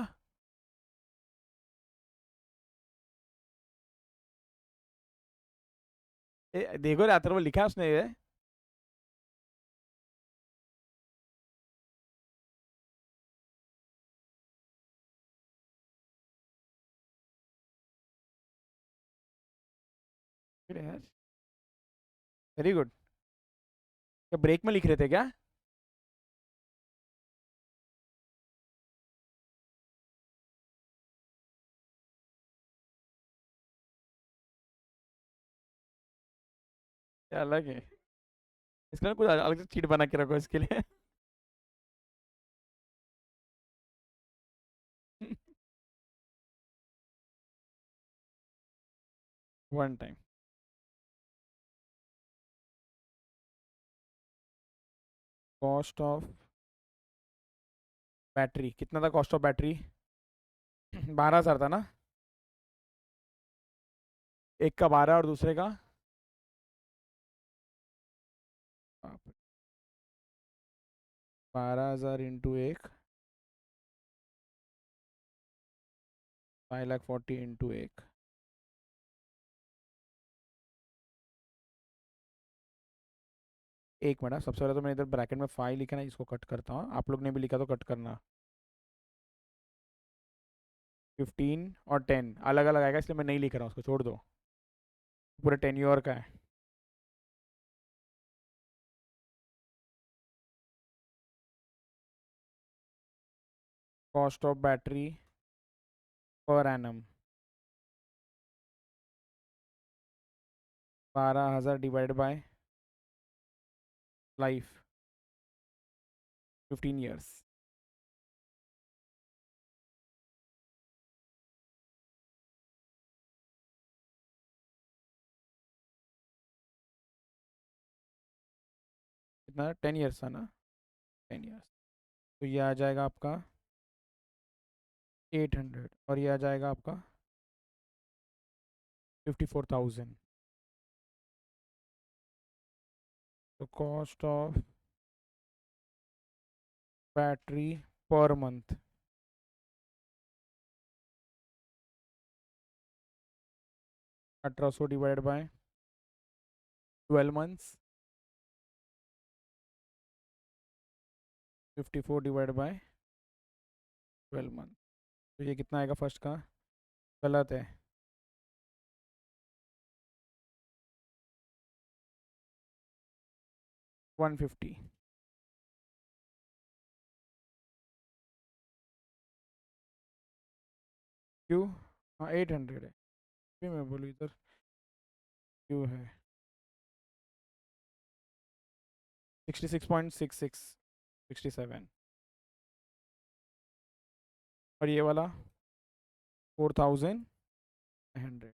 देखो रात्र वो लिखा है उसने ये। Very good. क्या ब्रेक में लिख रहे थे क्या? क्या अलग है इसका ना, कुछ अलग से चीट बना के रखो इसके लिए। One time. Cost of battery कितना था? कॉस्ट ऑफ बैटरी 12,000 था ना। एक का 12 और दूसरे का 12,000 इंटू एक, 5,40,000 इंटू एक। एक मिनट, सबसे पहले तो मैंने इधर ब्रैकेट में 5 लिखा ना, इसको कट करता हूँ। आप लोग ने भी लिखा तो कट करना। 15 और 10 अलग अलग आएगा, इसलिए मैं नहीं लिख रहा हूँ, उसको छोड़ दो। पूरे 10 ईयर का है। Cost of battery per annum 12,000 divide by life 15 years. कितना? 10 ईयर्स था ना। 10 ईयर्स। तो ये आ जाएगा आपका 800, और ये आ जाएगा आपका 54,000। तो cost of battery per month 1,800 divide by 12 months, 54 divide by 12 month. तो ये कितना आएगा फर्स्ट का? गलत है। 150। क्यों? हाँ 800 है। क्यों मैं बोलूँ इधर क्यों है? 66.66, 67। और ये वाला 4500,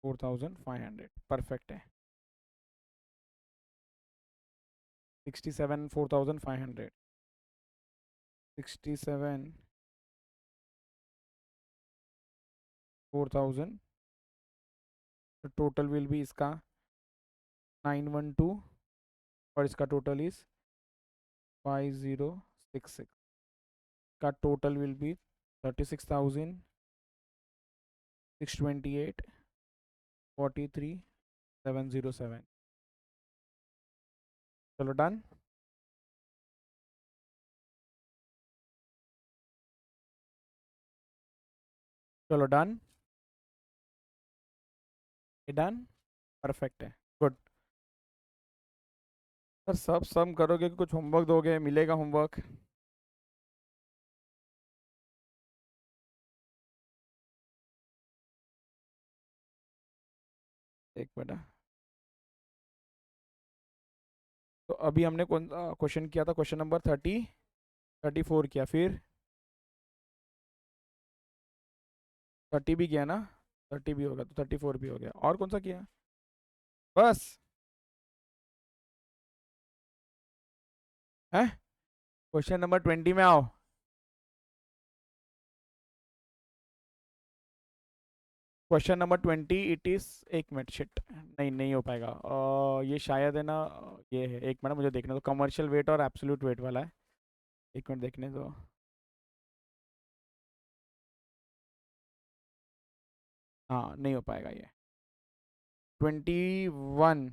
4500 परफेक्ट है। 67 4500, 67 4000, तो टोटल विल भी इसका 912 और इसका टोटल इज 5066 का टोटल विल बी 36,628 43,707। चलो डन। चलो डन, ये डन, परफेक्ट है, गुड। सर सब सम करोगे कि कुछ होमवर्क दोगे, मिलेगा होमवर्क? एक मिनट। तो अभी हमने कौन क्वेश्चन किया था? क्वेश्चन नंबर 34 किया, फिर 30 भी किया ना? 30 भी होगा तो 34 भी हो गया, और कौन सा किया? बस है। क्वेश्चन नंबर 20 में आओ। क्वेश्चन नंबर 20 इट इज, एक मिनट, शिट, नहीं नहीं हो पाएगा। ये शायद है ना, ये है, एक मिनट मुझे देखने दो। कमर्शियल वेट और एब्सोल्यूट वेट वाला है, एक मिनट देखने दो। हाँ नहीं हो पाएगा ये। 21।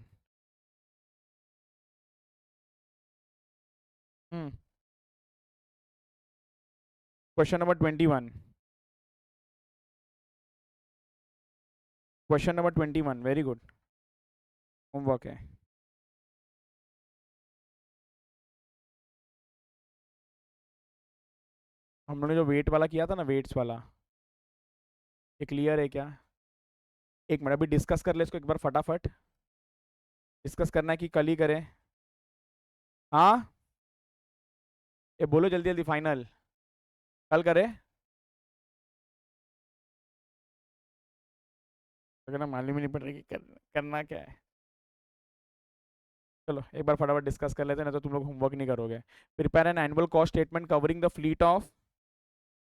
Question number 21, question number 21, very good, homework है। हमने जो वेट वाला किया था ना, वेट्स वाला, ये क्लियर है क्या? एक मिनट अभी डिस्कस कर ले इसको एक बार फटाफट। डिस्कस करना है कि कल ही करें? हाँ, ये बोलो जल्दी जल्दी, फाइनल कल करें? अगर मालूम ही नहीं पड़ रही कि करना क्या है। चलो एक बार फटाफट डिस्कस कर लेते हैं, नहीं तो तुम लोग होमवर्क नहीं करोगे। Prepare an annual cost statement covering the fleet of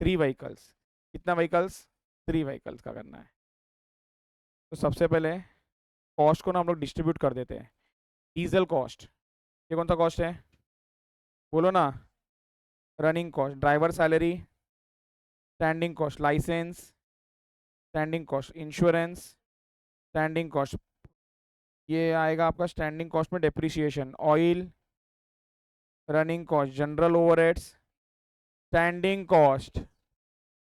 3 vehicles. कितना व्हीकल्स? 3 व्हीकल्स का करना है। तो सबसे पहले कॉस्ट को ना हम लोग डिस्ट्रीब्यूट कर देते हैं। डीजल कॉस्ट, ये कौन सा कॉस्ट है? बोलो ना। Running cost, driver salary, standing cost licence, standing cost insurance, standing cost, ये आएगा आपका स्टैंडिंग कॉस्ट में depreciation, oil, running cost, general overheads, standing cost,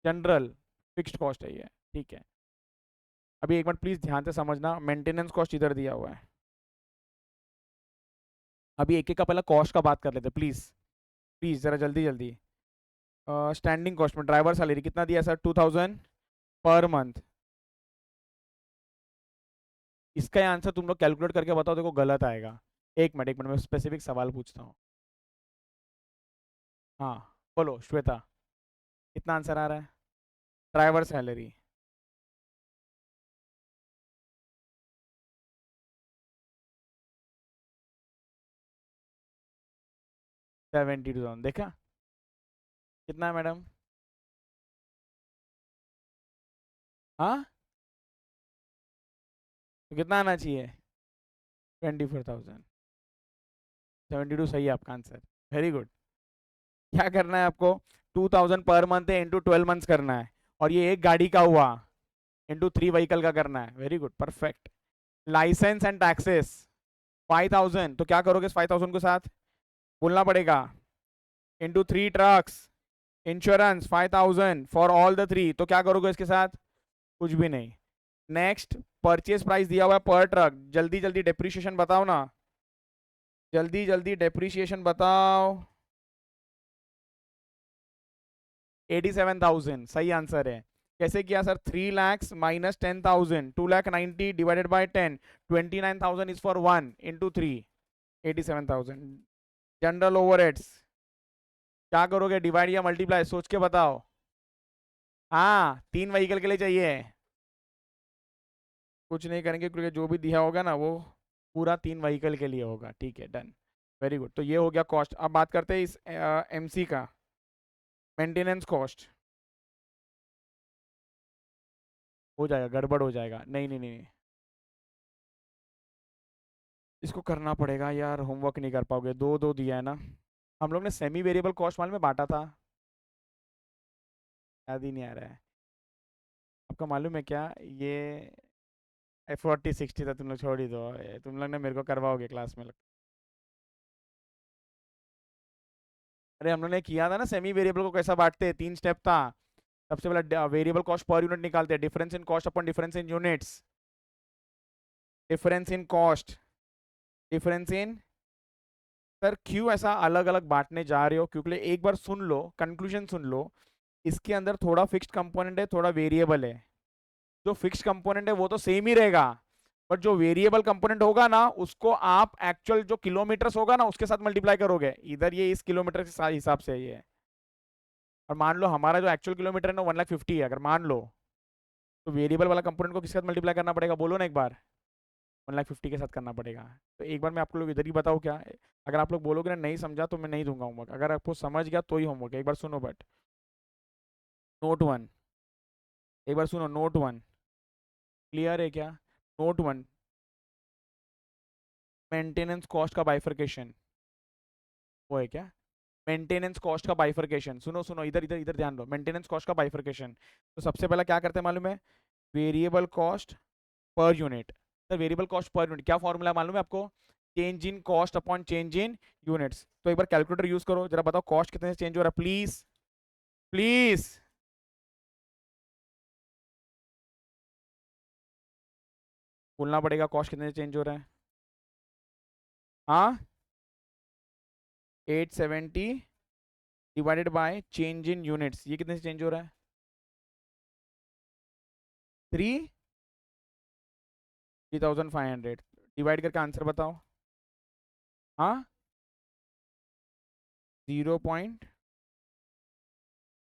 general fixed cost है ये, ठीक है। अभी एक बार प्लीज ध्यान से समझना, मेंटेनेंस कॉस्ट इधर दिया हुआ है। अभी एक एक का पहला कॉस्ट का बात कर लेते प्लीज, प्लीज जरा जल्दी जल्दी। स्टैंडिंग कॉस्ट में ड्राइवर सैलरी कितना दिया सर? 2000 per month. इसका आंसर तुम लोग कैलकुलेट करके बताओ, देखो गलत आएगा। एक मिनट मैं स्पेसिफिक सवाल पूछता हूँ। हाँ बोलो श्वेता, कितना आंसर आ रहा है? ड्राइवर सैलरी, $72,000, देखा कितना है मैडम? हाँ, तो कितना आना चाहिए? 24,000। 72 सही है आपका आंसर, वेरी गुड। क्या करना है आपको? 2000 पर मंथ है, इंटू 12 मंथ्स करना है, और ये एक गाड़ी का हुआ, इंटू 3 व्हीकल का करना है, very good, perfect. Licence and taxes 5000, तो क्या करोगे इस 5000 के साथ? बोलना पड़ेगा, into 3 trucks, insurance 5000 for all the 3, तो क्या करोगे इसके साथ? कुछ भी नहीं। नेक्स्ट, परचेज प्राइस दिया हुआ है पर ट्रक, जल्दी जल्दी डेप्रिसिएशन बताओ ना, जल्दी जल्दी डेप्रिसिएशन बताओ। 87,000 सही आंसर है। कैसे किया sir? 3 lakhs minus 10,000, 2,90,000 divided by 10, 29,000 is for 1 into 3, 87,000। General overheads क्या करोगे, डिवाइड या मल्टीप्लाई, सोच के बताओ। हाँ 3 व्हीकल के लिए चाहिए। कुछ नहीं करेंगे क्योंकि जो भी दिया होगा ना वो पूरा 3 व्हीकल के लिए होगा। ठीक है, डन, वेरी गुड। तो ये हो गया कॉस्ट। अब बात करते हैं इस एमसी का, मेंटेनेंस कॉस्ट। हो जाएगा, गड़बड़ हो जाएगा, नहीं नहीं नहीं नहीं। इसको करना पड़ेगा यार, होमवर्क नहीं कर पाओगे, दो दो दिया है ना। हम लोग ने सेमी वेरिएबल कॉस्ट मालूम में बांटा था, याद ही नहीं आ रहा है आपका, मालूम है क्या ये 40 60 था, तुम लोग छोड़ ही दो, तुम लोग ने मेरे को करवाओगे क्लास में अरे हम लोग ने किया था ना सेमी वेरिएबल को कैसा बांटते हैं, 3 स्टेप था। सबसे पहले वेरिएबल कॉस्ट पर यूनिट निकालते हैं, difference in cost upon difference in units, difference in cost, difference in. Sir क्यों ऐसा अलग अलग बांटने जा रहे हो, क्योंकि एक बार सुन लो, कंक्लूजन सुन लो। इसके अंदर थोड़ा फिक्स्ड कंपोनेंट है, थोड़ा वेरिएबल है। जो फिक्स्ड कंपोनेंट है वो तो सेम ही रहेगा, बट जो वेरिएबल कंपोनेंट होगा ना उसको आप एक्चुअल जो किलोमीटर्स होगा ना उसके साथ मल्टीप्लाई करोगे, इधर ये इस किलोमीटर के हिसाब से ये है। और मान लो हमारा जो एक्चुअल किलोमीटर है ना 1,50,000 है, अगर मान लो, तो वेरिएबल वाला कंपोनेंट को किसके साथ मल्टीप्लाई करना पड़ेगा, बोलो ना एक बार। 1,50,000 के साथ करना पड़ेगा। तो एक बार मैं आपको लोग इधर ही बताऊँ क्या, अगर आप लोग बोलोगे ना नहीं समझा तो मैं नहीं दूंगा होमवर्क, अगर आपको समझ गया तो ही होमवर्क, एक बार सुनो। बट नोट 1, एक बार सुनो, नोट 1 क्लियर है क्या। नोट 1, मेंटेनेंस कॉस्ट का बाइफरकेशन, वो है क्या, मेंटेनेंस कॉस्ट का बाइफरकेशन। सुनो सुनो, इधर इधर इधर ध्यान दो, मेंटेनेंस कॉस्ट का बाइफरकेशन। तो सबसे पहला क्या करते हैं मालूम है, variable cost per unit. Sir variable cost per unit क्या फॉर्मूला मालूम है आपको, change in cost upon change in units. तो एक बार कैलकुलेटर यूज करो, जरा बताओ कॉस्ट कितने से चेंज हो रहा है, प्लीज प्लीज। बोलना पड़ेगा कॉस्ट कितने से चेंज हो रहा है। हाँ 870 divided by change in units, ये कितने से चेंज हो रहा है, 3,500। डिवाइड करके आंसर बताओ। हाँ 0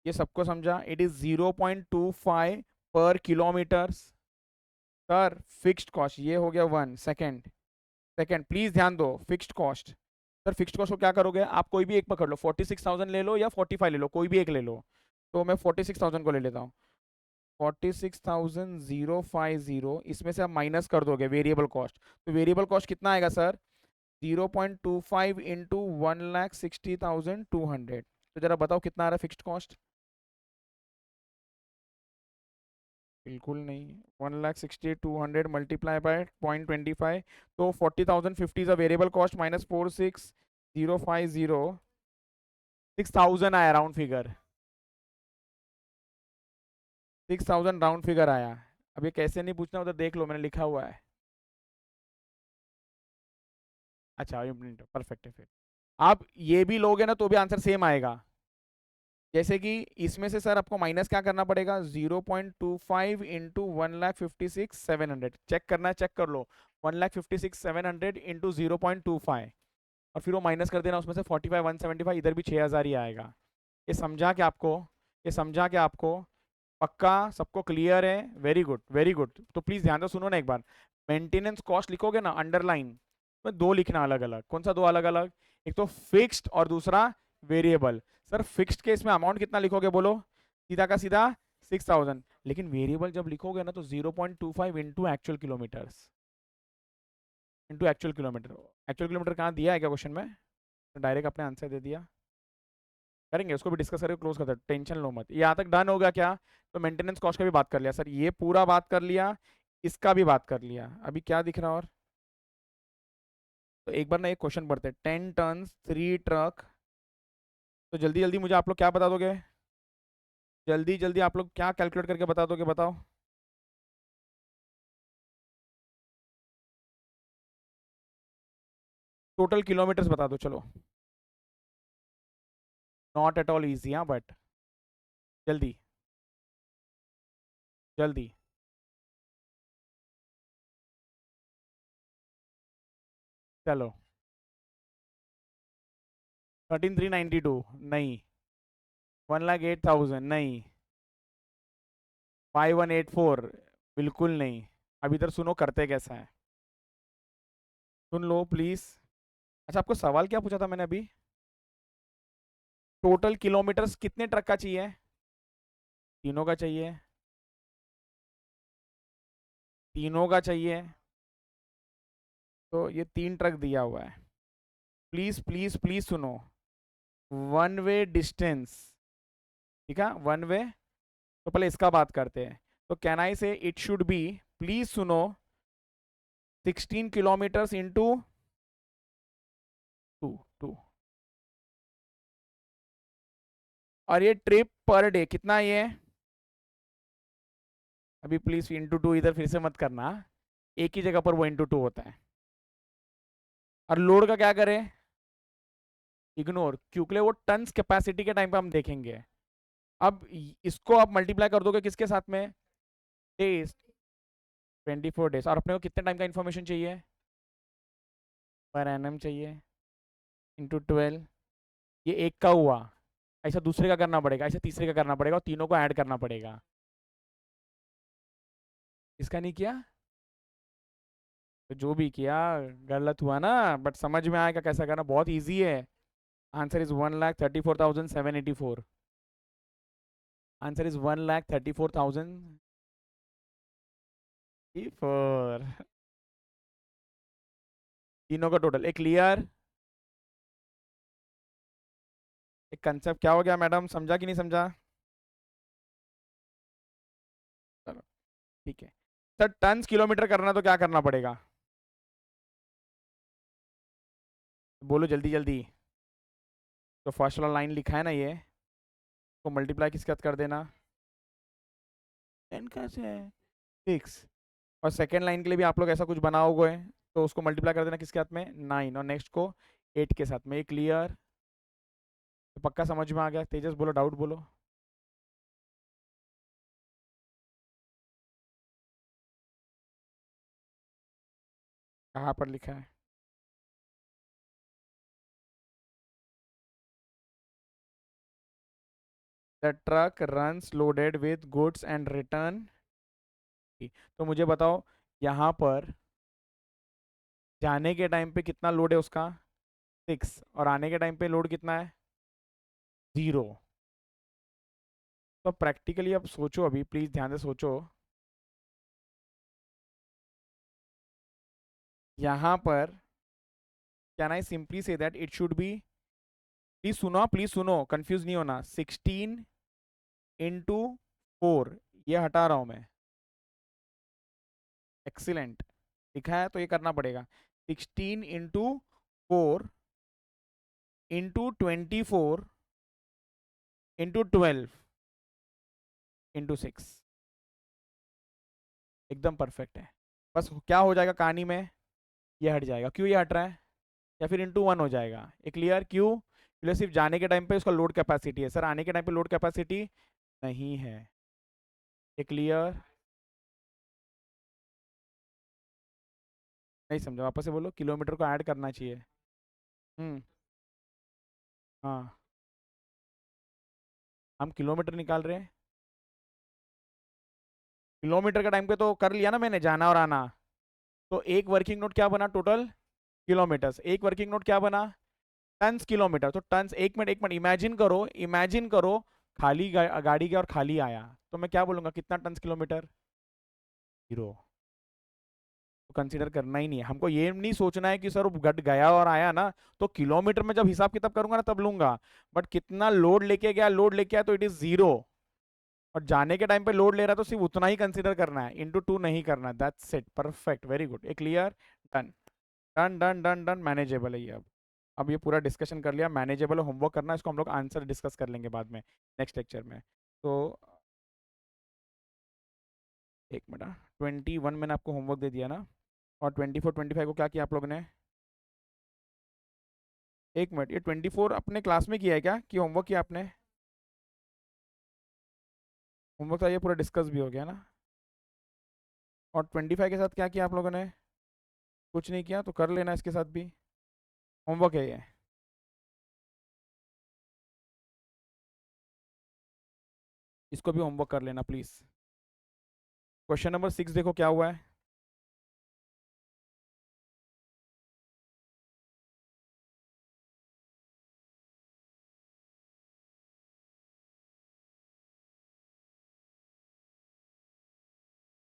ये सबको समझा, इट इज 0.25 पर किलोमीटर। सर फिक्स्ड कॉस्ट ये हो गया 1 सेकेंड, सेकेंड प्लीज ध्यान दो, fixed cost. Sir fixed cost को क्या करोगे आप, कोई भी एक पकड़ लो, 46,000 ले लो या 45 ले लो, कोई भी एक ले लो। तो मैं 46,000 को ले लेता हूँ, 46,050, इसमें से आप माइनस कर दोगे वेरिएबल कॉस्ट। तो वेरिएबल कॉस्ट कितना आएगा सर, 0.25 इंटू 1,60,200। तो जरा बताओ कितना आ रहा है फिक्स्ड कॉस्ट। बिल्कुल नहीं, 1,60,200 मल्टीप्लाई बाय 0.25, तो 40,050 is a variable cost minus 46,050, 6,000 आया राउंड फिगर, 6,000 राउंड फिगर आया। अब ये कैसे नहीं पूछना उधर देख लो, मैंने लिखा हुआ है। अच्छा परफेक्ट है फिर। आप ये भी लोगे ना तो भी आंसर सेम आएगा। जैसे कि इसमें से सर आपको माइनस क्या करना पड़ेगा, 0.25 इंटू 1,56,700, चेक करना है चेक कर लो, 1,56,700 इंटू 0.25, और फिर वो माइनस कर देना उसमें से 45,175, इधर भी 6,000 ही आएगा। ये समझा क्या आपको, ये समझा क्या आपको, पक्का सबको क्लियर है, वेरी गुड वेरी गुड। तो प्लीज ध्यान से सुनो ना एक बार, मेंटेनेंस कॉस्ट लिखोगे ना अंडरलाइन में दो लिखना अलग अलग, कौन सा दो अलग अलग, एक तो फिक्स्ड और दूसरा वेरिएबल। सर फिक्स्ड के इसमें अमाउंट कितना लिखोगे बोलो, सीधा का सीधा 6,000, लेकिन वेरिएबल जब लिखोगे ना तो 0.25 into actual kilometres, into actual kilometre. Actual kilometre कहाँ दिया है क्या क्वेश्चन में, तो डायरेक्ट अपने आंसर दे दिया। करेंगे उसको भी डिस्कस करके क्लोज करते हैं, टेंशन लो मत। यहाँ तक डन होगा क्या, तो मेंटेनेंस कॉस्ट का भी बात कर लिया सर, ये पूरा बात कर लिया, इसका भी बात कर लिया, अभी क्या दिख रहा और। तो एक बार ना एक क्वेश्चन पढ़ते हैं, 10 टन 3 ट्रक। तो जल्दी जल्दी मुझे आप लोग क्या बता दोगे, जल्दी जल्दी आप लोग क्या कैलकुलेट करके बता दोगे, बताओ। टोटल किलोमीटर्स बता दो चलो, नॉट एट ऑल ईजी, हाँ बट जल्दी जल्दी। चलो 13,392 नहीं, 1,08,000 नहीं, 5,184 बिल्कुल नहीं। अब इधर सुनो करते कैसा है, सुन लो प्लीज। अच्छा आपको सवाल क्या पूछा था मैंने अभी? टोटल किलोमीटर्स कितने ट्रक का चाहिए? तीनों का चाहिए, तीनों का चाहिए। तो ये 3 ट्रक दिया हुआ है। प्लीज प्लीज प्लीज सुनो, वन वे डिस्टेंस, ठीक है, वन वे। तो पहले इसका बात करते हैं। तो कैन आई से इट शुड बी, प्लीज सुनो, 16 किलोमीटर्स इंटू टू टू। और ये ट्रिप पर डे कितना ये? अभी प्लीज इंटू टू इधर फिर से मत करना, एक ही जगह पर वो इंटू टू होता है। और लोड का क्या करें? इग्नोर, क्योंकि वो टन्स कैपेसिटी के टाइम पे हम देखेंगे। अब इसको आप मल्टीप्लाई कर दोगे किसके साथ में? Days, 24 days. और अपने को कितने टाइम का इंफॉर्मेशन चाहिए? पर एनम चाहिए, इंटू 12। ये एक का हुआ, ऐसा दूसरे का करना पड़ेगा, ऐसा तीसरे का करना पड़ेगा, और तीनों को ऐड करना पड़ेगा। इसका नहीं किया तो जो भी किया गलत हुआ ना, बट समझ में आएगा कैसा करना, बहुत इजी है। Answer is 1,34,784। Answer is 1,34,084। तीनों का टोटल एक क्लियर। एक कंसेप्ट क्या हो गया मैडम, समझा कि नहीं समझा? चलो ठीक है। सर टन्स किलोमीटर करना तो क्या करना पड़ेगा? बोलो जल्दी जल्दी। तो फर्स्ट वाला लाइन लिखा है ना ये, तो मल्टीप्लाई किसके साथ कर देना? 10 का से 6। और सेकेंड लाइन के लिए भी आप लोग ऐसा कुछ बनाओगे, तो उसको मल्टीप्लाई कर देना किसके साथ में? 9, और नेक्स्ट को 8 के साथ में। ये क्लियर? तो पक्का समझ में आ गया? तेजस बोलो, डाउट बोलो। कहाँ पर लिखा है? The truck runs loaded with goods and return. तो मुझे बताओ, यहाँ पर जाने के टाइम पे कितना लोड है उसका? 6। और आने के टाइम पे लोड कितना है? 0। तो प्रैक्टिकली अब सोचो, अभी प्लीज ध्यान से सोचो। यहाँ पर can I simply say that it should be, please सुनो, कंफ्यूज नहीं होना, 16 इंटू 4, ये हटा रहा हूं मैं। एक्सीलेंट, लिखा है तो ये करना पड़ेगा। 16 इंटू 4 इंटू 12 इंटू 6, एकदम परफेक्ट है। बस क्या हो जाएगा कहानी में, ये हट जाएगा। क्यों ये हट रहा है? या फिर इंटू 1 हो जाएगा। ये क्लियर? क्यों? इसलिए सिर्फ जाने के टाइम पे उसका लोड कैपेसिटी है, सर आने के टाइम पे लोड कैपेसिटी नहीं है। ये क्लियर? नहीं समझा, वापस से बोलो। किलोमीटर को ऐड करना चाहिए। हम्म। हाँ, हम किलोमीटर निकाल रहे हैं। किलोमीटर का टाइम पे तो कर लिया ना मैंने, जाना और आना। तो एक वर्किंग नोट क्या बना टोटल? किलोमीटर्स। एक वर्किंग नोट क्या बना? Tons kilometre. तो टन्स, एक मिनट इमेजिन करो, इमेजिन करो, खाली गाड़ी गया और खाली आया, तो मैं क्या बोलूंगा, कितना टन्स किलोमीटर? 0। तो कंसीडर करना ही नहीं है हमको। ये नहीं सोचना है कि सर वो घट गया और आया ना, तो किलोमीटर में जब हिसाब किताब करूंगा ना तब लूंगा। बट कितना लोड लेके गया, लोड लेके आया, तो इट इज 0। और जाने के टाइम पे लोड ले रहा है तो सिर्फ उतना ही कंसीडर करना है, इंटू 2 नहीं करना। That's it, perfect, very good. A clear? Done done done done done, manageable है ये। अब ये पूरा डिस्कशन कर लिया, मैनेजेबल होमवर्क करना, इसको हम लोग आंसर डिस्कस कर लेंगे बाद में नेक्स्ट लेक्चर में। तो एक मिनट, 21 मैंने आपको होमवर्क दे दिया ना, और 24 25 को क्या किया आप लोगों ने? एक मिनट, ये 24 अपने क्लास में किया है क्या, कि होमवर्क किया आपने? होमवर्क था ये, पूरा डिस्कस भी हो गया ना। और 25 के साथ क्या किया आप लोगों ने? कुछ नहीं किया तो कर लेना इसके साथ भी, होमवर्क है ये। इसको भी होमवर्क कर लेना प्लीज। क्वेश्चन नंबर 6 देखो क्या हुआ है।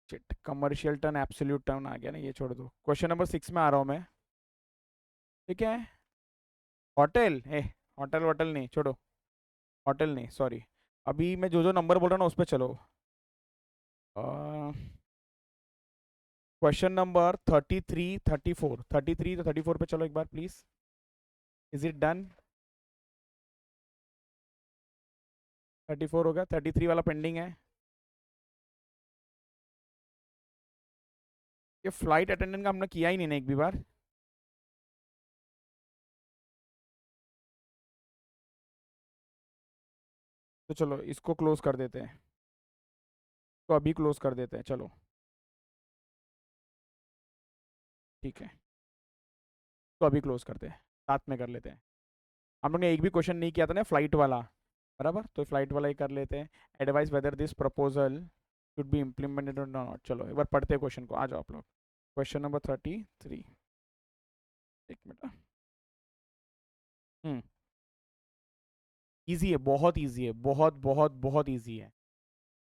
Shit, commercial turn absolute turn आ गया ना, ये छोड़ दो। क्वेश्चन नंबर 6 में आ रहा हूँ मैं। ठीक है। होटल ए, होटल वोटल नहीं, छोड़ो। होटल नहीं, सॉरी। अभी मैं जो जो नंबर बोल रहा हूँ ना उस पर चलो। क्वेश्चन नंबर 33, 34, 33 तो 34 पे चलो एक बार प्लीज। Is it done? 34 हो गया, 33 वाला पेंडिंग है। ये फ्लाइट अटेंडेंट का हमने किया ही नहीं ना एक भी बार। तो चलो इसको क्लोज कर देते हैं। तो अभी क्लोज कर देते हैं चलो। ठीक है, तो अभी क्लोज करते हैं, साथ में कर लेते हैं। हम लोग ने एक भी क्वेश्चन नहीं किया था ना फ्लाइट वाला, बराबर, तो फ्लाइट वाला ही कर लेते हैं। Advice whether this proposal should be implemented और नॉट। चलो एक बार पढ़ते हैं क्वेश्चन को, आ जाओ आप लोग। Question number 33। एक मिनट। हम्म। ईजी है, बहुत ईजी है, बहुत बहुत बहुत ईजी है।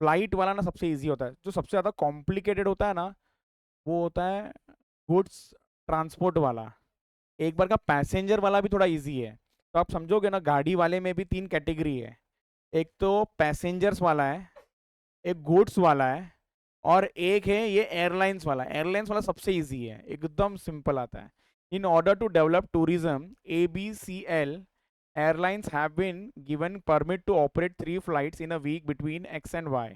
फ्लाइट वाला ना सबसे ईजी होता है। जो सबसे ज़्यादा कॉम्प्लिकेटेड होता है ना, वो होता है गुड्स ट्रांसपोर्ट वाला। एक बार का पैसेंजर वाला भी थोड़ा इजी है। तो आप समझोगे ना, गाड़ी वाले में भी 3 कैटेगरी है। एक तो पैसेंजर्स वाला है, एक गुड्स वाला है, और एक है ये एयरलाइंस वाला। एयरलाइंस वाला सबसे इजी है, एकदम सिंपल आता है। In order to develop tourism, ABCL airlines have been given permit to operate 3 flights in a week between X and Y,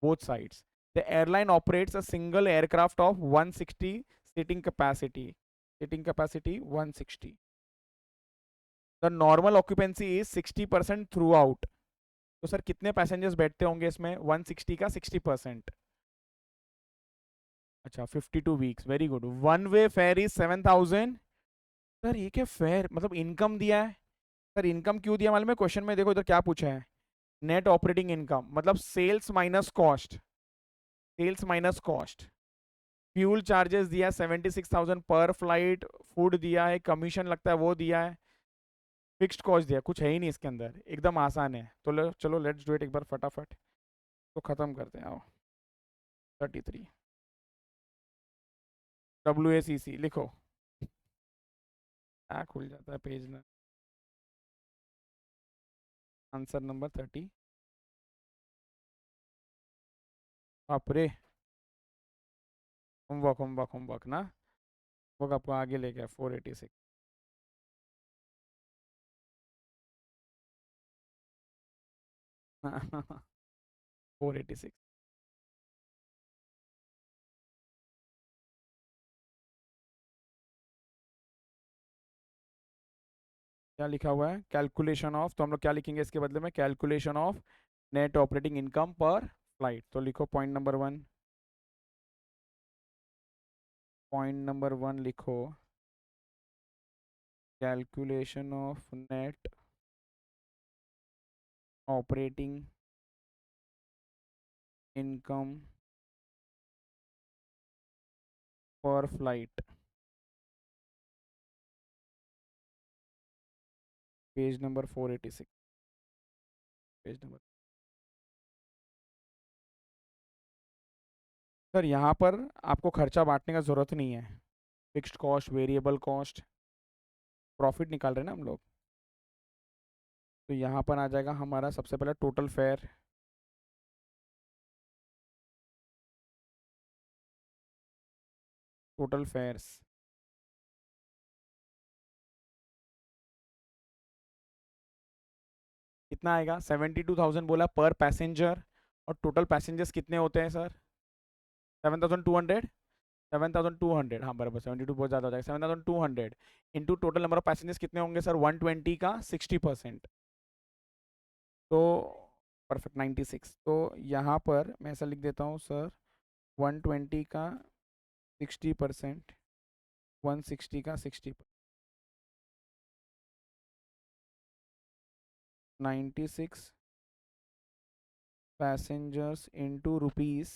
both sides. The airline operates a single aircraft of 160 seating capacity. Seating capacity 160. The normal occupancy is 60% throughout. तो sir कितने passengers बैठते होंगे इसमें 160 का 60%? अच्छा 52 weeks, very good. One way fair is 7,000। Sir ये क्या fair मतलब इनकम दिया है? सर इनकम क्यों दिया मालूम है? क्वेश्चन में देखो इधर क्या पूछा है। नेट ऑपरेटिंग इनकम मतलब sales minus cost. Sales minus cost. Fuel charges दिया है 76,000 पर फ्लाइट। फूड दिया है, कमीशन लगता है वो दिया है। फिक्स्ड कॉस्ट दिया, कुछ है ही नहीं इसके अंदर, एकदम आसान है। तो चलो लेट्स डू इट एक बार फटाफट। तो खत्म करते हैं आओ। 33 WACC लिखो। खुल जाता है पेज ना। Answer number 30। बापरे, होमवर्क होमवर्क होमवर्क ना। होमवर्क आपको आगे ले गया 486। 486। क्या लिखा हुआ है? कैलकुलेशन ऑफ, तो हम लोग क्या लिखेंगे इसके बदले में? Calculation of net operating income per flight. तो लिखो पॉइंट नंबर 1। पॉइंट नंबर 1 लिखो, calculation of net operating income per flight. Page number 486। Page number. Sir यहाँ पर आपको खर्चा बांटने का ज़रूरत नहीं है। Fixed cost, variable cost, profit निकाल रहे हैं ना हम लोग। तो यहाँ पर आ जाएगा हमारा सबसे पहले टोटल फेयर। टोटल फेयर्स कितना आएगा? 72,000 बोला पर पैसेंजर। और टोटल पैसेंजर्स कितने होते हैं सर? 7,200। 7,200, हाँ बराबर। 72 बहुत ज़्यादा हो जाएगा। 7,200 into total number of passengers कितने होंगे सर? 120 का 60%। तो परफेक्ट 96। तो यहाँ पर मैं ऐसा लिख देता हूँ सर, 120 का 60%, 160 का 60, 96 पैसेंजर्स इंटू रुपीज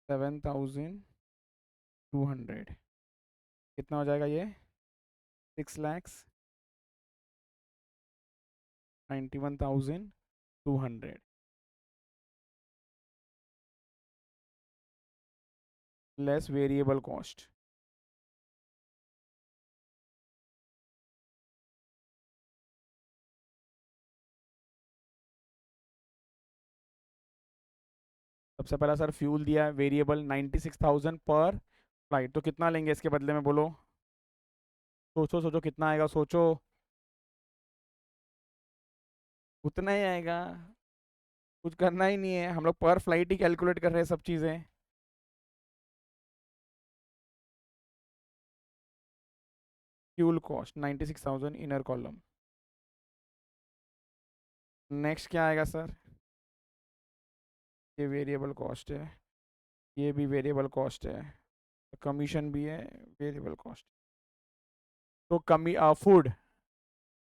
7,200, कितना हो जाएगा ये? 6,91,200 लेस वेरिएबल कॉस्ट। सबसे पहला सर फ्यूल दिया है वेरिएबल 96,000 पर फ्लाइट, तो कितना लेंगे इसके बदले में बोलो? सोचो सोचो कितना आएगा, सोचो। उतना ही आएगा, कुछ करना ही नहीं है, हम लोग पर फ्लाइट ही कैलकुलेट कर रहे हैं सब चीज़ें। Fuel cost 96,000 inner column. Next क्या आएगा सर? ये वेरिएबल कॉस्ट है, ये भी वेरिएबल कॉस्ट है, कमीशन भी है, वेरिएबल कॉस्ट। तो कमी फूड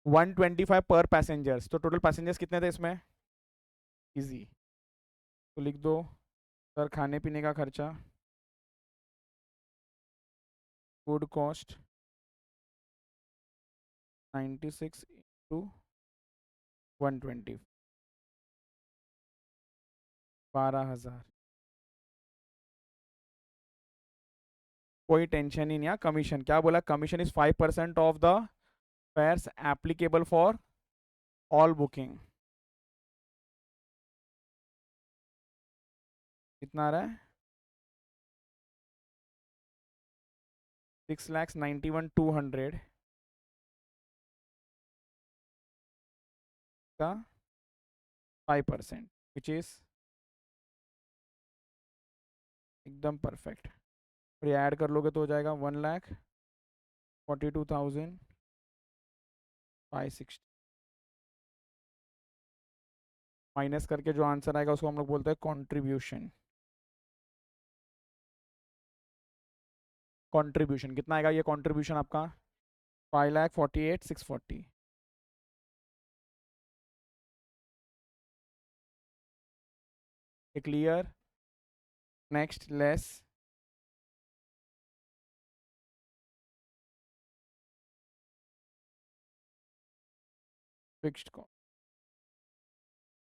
125 पर पैसेंजर्स, तो टोटल पैसेंजर्स कितने थे इसमें? इजी, तो लिख दो सर खाने पीने का खर्चा, फूड कॉस्ट 96 इंटू 120, 12,000। कोई टेंशन ही नहीं है। कमीशन क्या बोला? Commission is 5% of the fares applicable for all booking. कितना आ रहा है? 6,91,200 का 5%, विच इज एकदम परफेक्ट। और ये ऐड कर लोगे तो हो जाएगा 1,42,560 माइनस करके जो आंसर आएगा उसको हम लोग बोलते हैं कंट्रीब्यूशन। कंट्रीब्यूशन कितना आएगा ये कंट्रीब्यूशन आपका? 5,48,640। Clear? Next less fixed cost.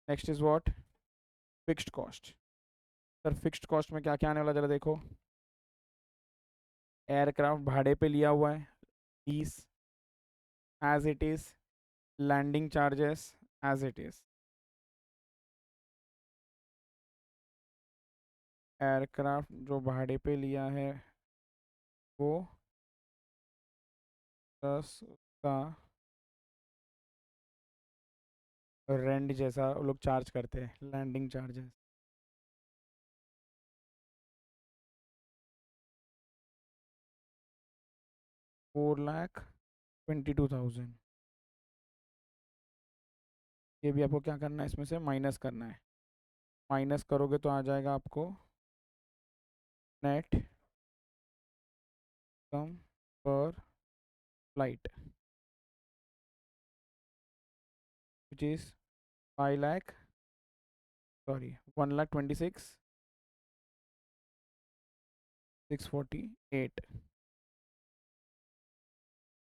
Next is what? Fixed cost. Sir fixed cost में क्या क्या आने वाला जरा देखो। एयरक्राफ्ट भाड़े पे लिया हुआ है 20 as it is, landing charges as it is. Aircraft जो भाड़े पे लिया है वो 10 का रेंट जैसा वो लोग चार्ज करते हैं, लैंडिंग चार्जेस। $4,22,000। ये भी आपको क्या करना है, इसमें से माइनस करना है। माइनस करोगे तो आ जाएगा आपको नेट कम पर flight, which is 5 lakh, sorry 1,26,648,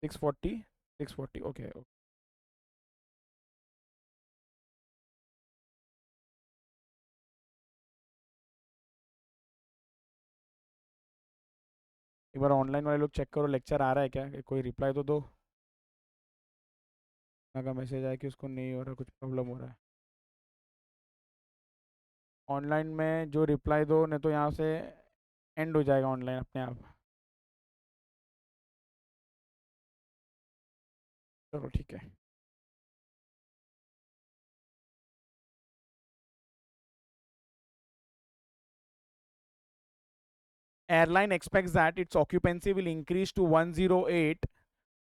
640, okay. एक बार ऑनलाइन वाले लोग चेक करो लेक्चर आ रहा है क्या, कोई रिप्लाई तो दो। अगर मैसेज आया कि उसको नहीं हो रहा, कुछ प्रॉब्लम हो रहा है ऑनलाइन में, जो रिप्लाई दो, नहीं तो यहाँ से एंड हो जाएगा ऑनलाइन अपने आप। चलो ठीक है। Airline expects that its occupancy will increase to 108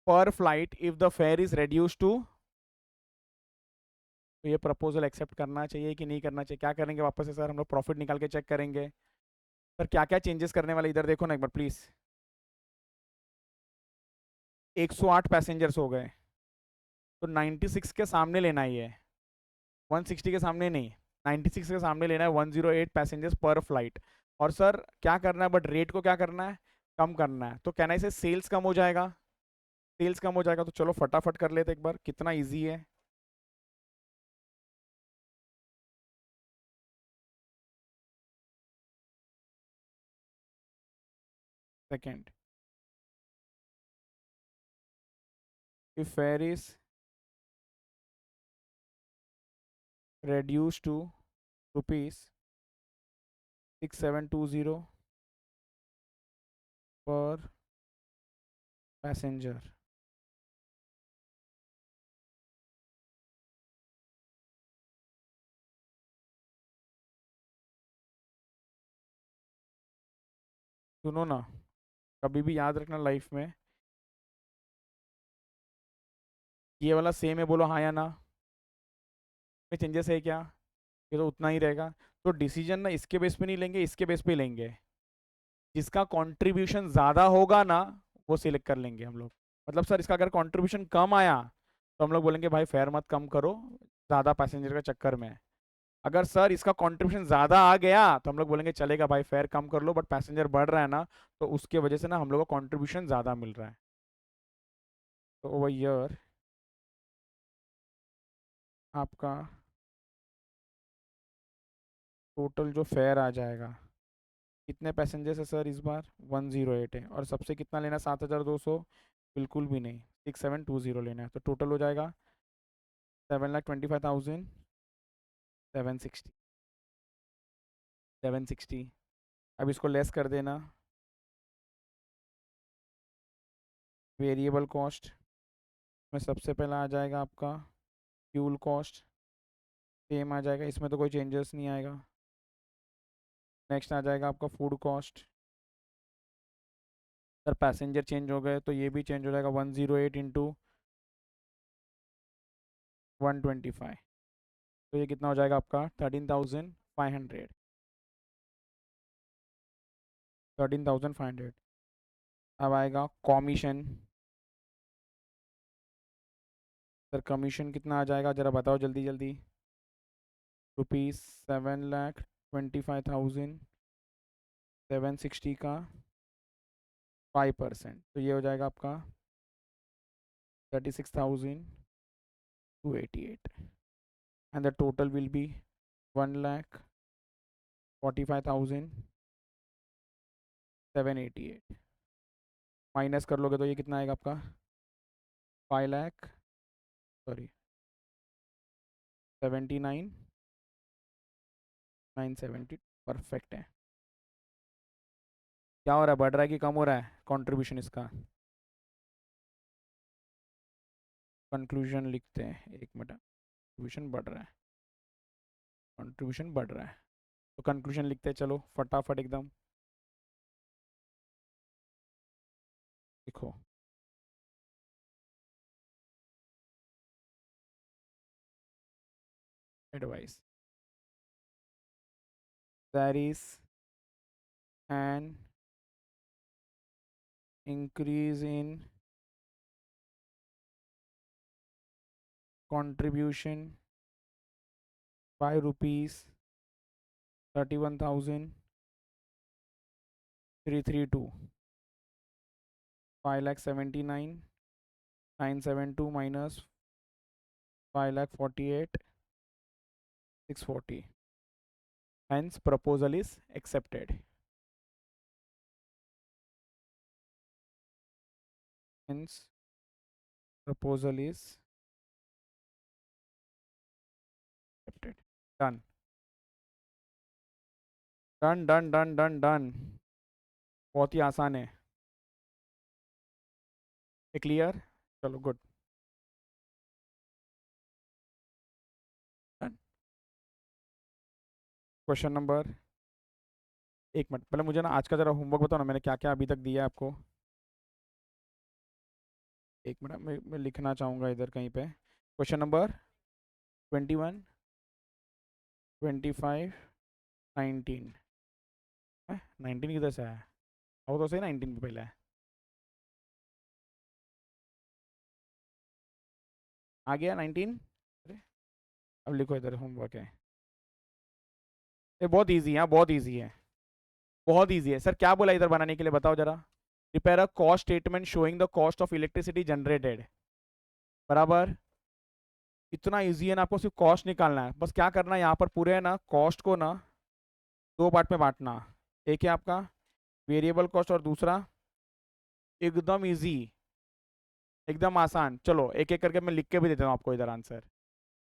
per flight if the fare is reduced to, तो ये प्रपोजल एक्सेप्ट करना चाहिए कि नहीं करना चाहिए? क्या करेंगे वापस से सर हम लोग प्रॉफिट निकाल के चेक करेंगे। सर क्या क्या चेंजेस करने वाले इधर देखो ना एक बार प्लीज। 108 पैसेंजर्स हो गए, तो 96 के सामने लेना ही है, 160 के सामने नहीं, 96 के सामने लेना है, 108 पैसेंजर्स पर फ्लाइट। और सर क्या करना है, बट रेट को क्या करना है, कम करना है। तो कहना है इसे सेल्स कम हो जाएगा, सेल्स कम हो जाएगा। तो चलो फटाफट कर लेते एक बार, कितना इजी है। Second, if fare is reduced to rupees 6720 per passenger, सुनो ना, कभी भी याद रखना लाइफ में, ये वाला सेम है, बोलो हाँ या ना, में चेंजेस है क्या, ये तो उतना ही रहेगा। तो डिसीजन ना इसके बेस पे नहीं लेंगे, इसके बेस पे लेंगे, जिसका कंट्रीब्यूशन ज़्यादा होगा ना वो सिलेक्ट कर लेंगे हम लोग। मतलब सर इसका अगर कंट्रीब्यूशन कम आया तो हम लोग बोलेंगे भाई फेयर मत कम करो ज़्यादा पैसेंजर के चक्कर में। अगर सर इसका कंट्रीब्यूशन ज़्यादा आ गया तो हम लोग बोलेंगे चलेगा भाई फेयर कम कर लो, बट पैसेंजर बढ़ रहा है ना, तो उसके वजह से ना हम लोग को कंट्रीब्यूशन ज़्यादा मिल रहा है। तो ओवर ईयर आपका टोटल जो फेयर आ जाएगा, कितने पैसेंजर्स है सर इस बार, 108 है, और सबसे कितना लेना है, 7200, बिल्कुल भी नहीं, 6720 लेना है। तो टोटल हो जाएगा 7,25,760, 760। अब इसको लेस कर देना, वेरिएबल कॉस्ट में सबसे पहला आ जाएगा आपका फ्यूल कॉस्ट, सेम आ जाएगा, इसमें तो कोई चेंजेस नहीं आएगा। नेक्स्ट आ जाएगा आपका food cost, sir passenger change हो गए तो ये भी चेंज हो जाएगा, 108 इंटू 125, तो ये कितना हो जाएगा आपका 13,500, 13,500। अब आएगा कमीशन, सर कमीशन कितना आ जाएगा जरा बताओ जल्दी जल्दी, ₹7,25,760 का 5%, तो ये हो जाएगा आपका 36,288, and the total will be 1,45,788, minus कर लोगे तो ये कितना आएगा आपका 5 लाख, सॉरी 79,970, परफेक्ट है। क्या हो रहा है, बढ़ रहा है कि कम हो रहा है कंट्रीब्यूशन इसका, कंक्लूजन लिखते हैं, एक मिनट, कंट्रीब्यूशन बढ़ रहा है, कंट्रीब्यूशन बढ़ रहा है, तो कंक्लूजन लिखते हैं, चलो फटाफट एकदम लिखो। Advice, there is an increase in contribution by rupees 31,332, 5,79,972 minus 5,48,640. Hence, proposal is accepted. Hence, proposal is accepted. Done. Done, done, done, done, done. बहुत ही आसान है, क्लियर, चलो गुड, डन। क्वेश्चन नंबर, एक मिनट पहले मुझे ना आज का जरा होमवर्क बताओ ना, मैंने क्या क्या अभी तक दिया है आपको। एक मिनट मैं लिखना चाहूँगा इधर कहीं पे। क्वेश्चन नंबर 21, 25, 19, 19 किधर से आया, वो तो सही 19 पे पहले है। आ गया 19। अरे अब लिखो इधर होमवर्क है। ये बहुत ईजी है, हाँ, बहुत ईजी है, बहुत ईजी है। सर क्या बोला इधर बनाने के लिए बताओ जरा। Prepare a cost statement showing the cost of electricity generated. बराबर। इतना इजी है ना, आपको सिर्फ कॉस्ट निकालना है, बस क्या करना है यहाँ पर पूरे है ना कॉस्ट को ना दो पार्ट में बांटना। एक है आपका वेरिएबल कॉस्ट और दूसरा एकदम इजी, एकदम आसान। चलो एक एक करके मैं लिख के भी देता हूँ आपको इधर आंसर।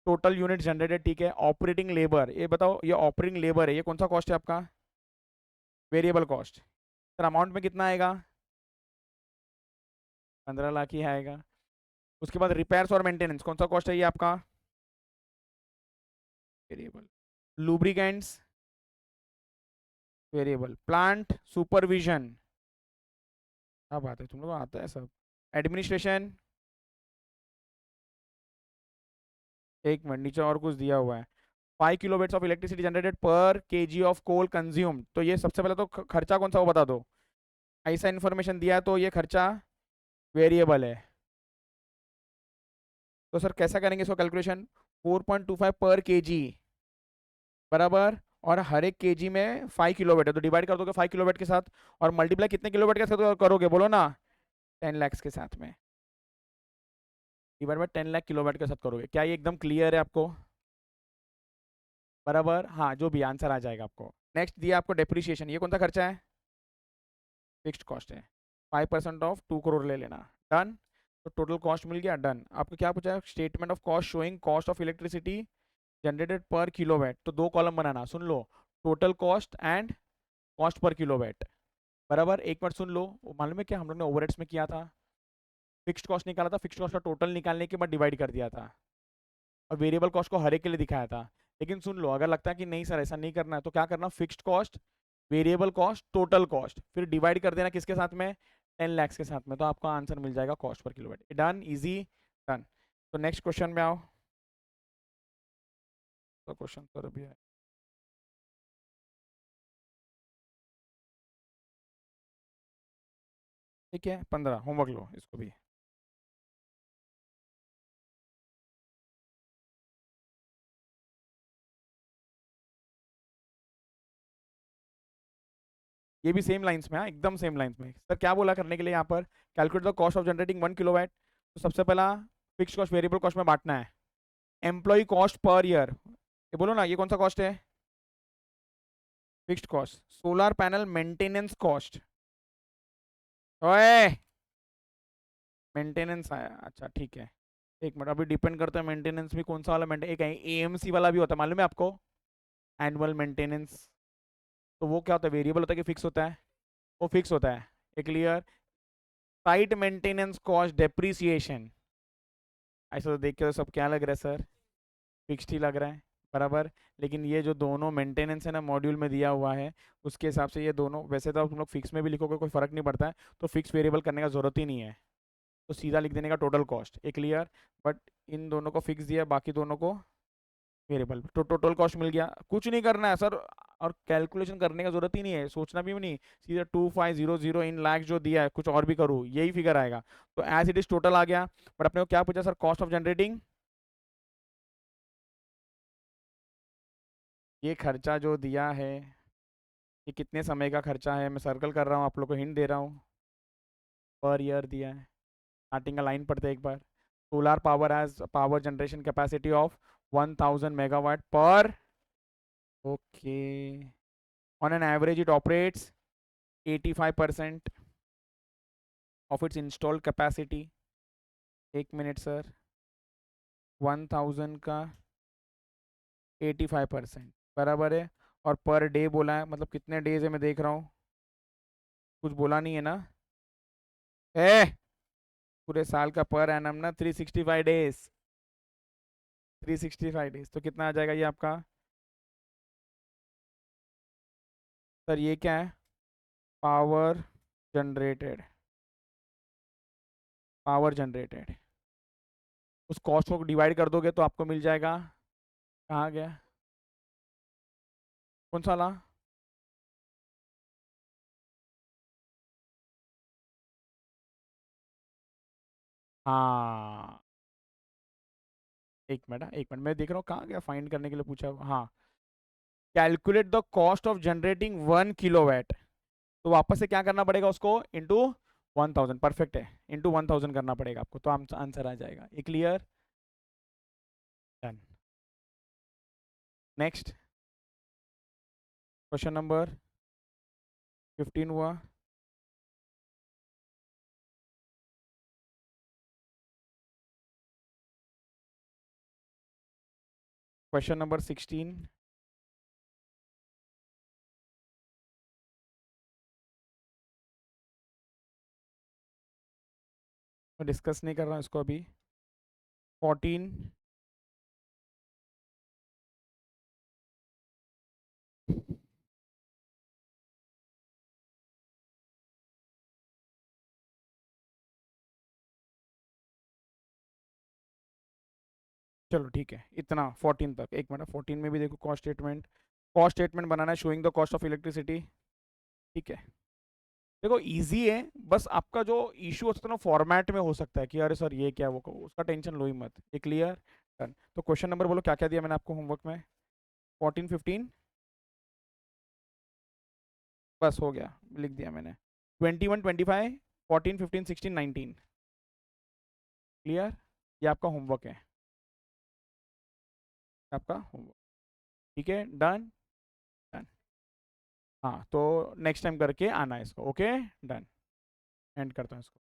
टोटल यूनिट जनरेटेड, ठीक है। ऑपरेटिंग लेबर, ये बताओ ये ऑपरेटिंग लेबर है, ये कौन सा कॉस्ट है आपका? Variable cost. सर अमाउंट में कितना आएगा? 15 लाख ही आएगा। उसके बाद रिपेयर्स और मेंटेनेंस कौन सा कॉस्ट है ये आपका? Variable. Lubricants variable. Plant supervision, क्या बात है, तुम लोग को आता है सब। एडमिनिस्ट्रेशन, 1 मिनट नीचे और कुछ दिया हुआ है। 5 किलोवाट्स ऑफ इलेक्ट्रिसिटी जनरेटेड पर केजी ऑफ कोल कंज्यूम, तो ये सबसे पहले तो खर्चा कौन सा वो बता दो। ऐसा इन्फॉर्मेशन दिया है तो ये खर्चा वेरिएबल है। तो सर कैसा करेंगे इसको कैलकुलेशन? 4.25 पर केजी बराबर, और हर एक केजी में 5 किलोवाट है तो डिवाइड कर दोगे 5 किलोवाट के साथ, और मल्टीप्लाई कितने किलोवाट के साथ करोगे बोलो ना? 10 लाख के साथ में, डिवाइड बाय 10 लाख किलोवाट के साथ करोगे। क्या ये एकदम क्लियर है आपको? बराबर, हाँ जो भी आंसर आ जाएगा आपको। नेक्स्ट दिया आपको डेप्रिसिएशन, ये कौन सा खर्चा है? फिक्स्ड कॉस्ट है। 5% ऑफ 2 करोड़ ले लेना। डन। तो टोटल कॉस्ट मिल गया, डन। आपको क्या पूछा है? Statement of cost showing cost of electricity generated पर किलोवाट, तो दो column banana, soon low. Total cost and cost per kilowatt. बराबर, एक बार सुन लो। वो मालूम है क्या हम लोग ने ओवरहेड्स में किया था? फिक्स्ड कॉस्ट निकाला था, फिक्स्ड कॉस्ट का टोटल निकालने के बाद डिवाइड कर दिया था, और वेरिएबल कॉस्ट को हर एक के लिए दिखाया था। लेकिन सुन लो, अगर लगता है कि नहीं सर ऐसा नहीं करना है तो क्या करना, fixed cost, variable cost, total cost, फिर डिवाइड कर देना किसके साथ में? 10 लाख के साथ में, तो आपका आंसर मिल जाएगा cost per kilowatt. Done, easy, done. तो नेक्स्ट क्वेश्चन में आओ। तो क्वेश्चन तो अभी है। ठीक है, 15 होमवर्क लो इसको भी। ये भी सेम लाइंस में, हाँ एकदम सेम लाइंस में। सर क्या बोला करने के लिए यहाँ पर? Calculate the cost of generating 1 kilowatt. तो सबसे पहला फिक्स कॉस्ट वेरिएबल कॉस्ट में बांटना है। एम्प्लॉय कॉस्ट पर ईयर, ये बोलो ना ये कौन सा कॉस्ट है? Fixed cost. Solar panel maintenance cost, ओए मेंटेनेंस आया, अच्छा ठीक है। एक मिनट, अभी डिपेंड करता है मेंटेनेंस भी कौन सा वाला मेंटेन, एक एएमसी वाला भी होता है मालूम है आपको? Annual maintenance. तो वो क्या होता है, वेरिएबल होता है कि फिक्स होता है? वो फिक्स होता है। A clear. Site maintenance cost depreciation, ऐसा तो देख के तो सब क्या लग रहा है सर? फिक्स्ड ही लग रहा है। बराबर। लेकिन ये जो दोनों मेंटेनेंस है ना मॉड्यूल में दिया हुआ है, उसके हिसाब से ये दोनों, वैसे तो तुम लोग फिक्स में भी लिखोगे कोई फर्क नहीं पड़ता है, तो फिक्स वेरिएबल करने का जरूरत ही नहीं है, तो सीधा लिख देने का total cost. A clear. But in दोनों को फिक्स दिया, बाकी दोनों को वेरिएबल, तो टोटल कॉस्ट मिल गया। कुछ नहीं करना है सर, और कैलकुलेशन करने का जरूरत ही नहीं है, सोचना भी नहीं। सीधा 2500 इन लाख जो दिया है, कुछ और भी करूँ यही फिगर आएगा। तो एज इट इज टोटल आ गया। बट अपने को क्या पूछा सर? Cost of generating. ये खर्चा जो दिया है, ये कितने समय का खर्चा है, मैं सर्कल कर रहा हूँ, आप लोग को हिंट दे रहा हूँ। पर ईयर दिया है। स्टार्टिंग का लाइन पढ़ते एक बार। Solar power has power generation capacity of 1000 megawatt पर, okay, on an average it operates 85% of its installed capacity. 1 minute sir, 1000 का 85% बराबर है, और पर डे बोला है, मतलब कितने डेज है मैं देख रहा हूँ, कुछ बोला नहीं है ना? ए, पूरे साल का पर एनम ना 365 डेज, 365 डेज, तो कितना आ जाएगा ये आपका? सर ये क्या है? पावर जनरेटेड, पावर जनरेटेड, उस कॉस्ट को डिवाइड कर दोगे तो आपको मिल जाएगा। कहाँ गया? कौन सा वाला? हाँ, एक मिनट मैं देख रहा हूँ कहाँ गया, फाइंड करने के लिए पूछा, हाँ। Calculate the cost of generating 1 kilowatt. तो वापस से क्या करना पड़ेगा उसको, इंटू 1000, परफेक्ट है, इंटू 1000 करना पड़ेगा आपको, तो आंसर आ जाएगा। ये clear? Done. Next question number 15 हुआ। Question number 16। मैं डिस्कस नहीं कर रहा हूँ इसको अभी। 14। चलो ठीक है, इतना 14 तक। एक मिनट, 14 में भी देखो कॉस्ट स्टेटमेंट बनाना है, showing the cost of electricity. ठीक है, देखो इजी है, बस आपका जो इशू होता है ना फॉर्मेट में हो सकता है कि अरे सर ये क्या वो, उसका टेंशन लो ही मत। ये क्लियर? डन। तो क्वेश्चन नंबर बोलो क्या क्या दिया मैंने आपको होमवर्क में। 14, 15, बस हो गया, लिख दिया मैंने। 21, 25, 14, 15, 16, 19। क्लियर? ये आपका होमवर्क है, आपका होमवर्क। ठीक है, डन। डन। हाँ, तो नेक्स्ट टाइम करके आना है इसको। Okay, done. एंड करता हूँ इसको।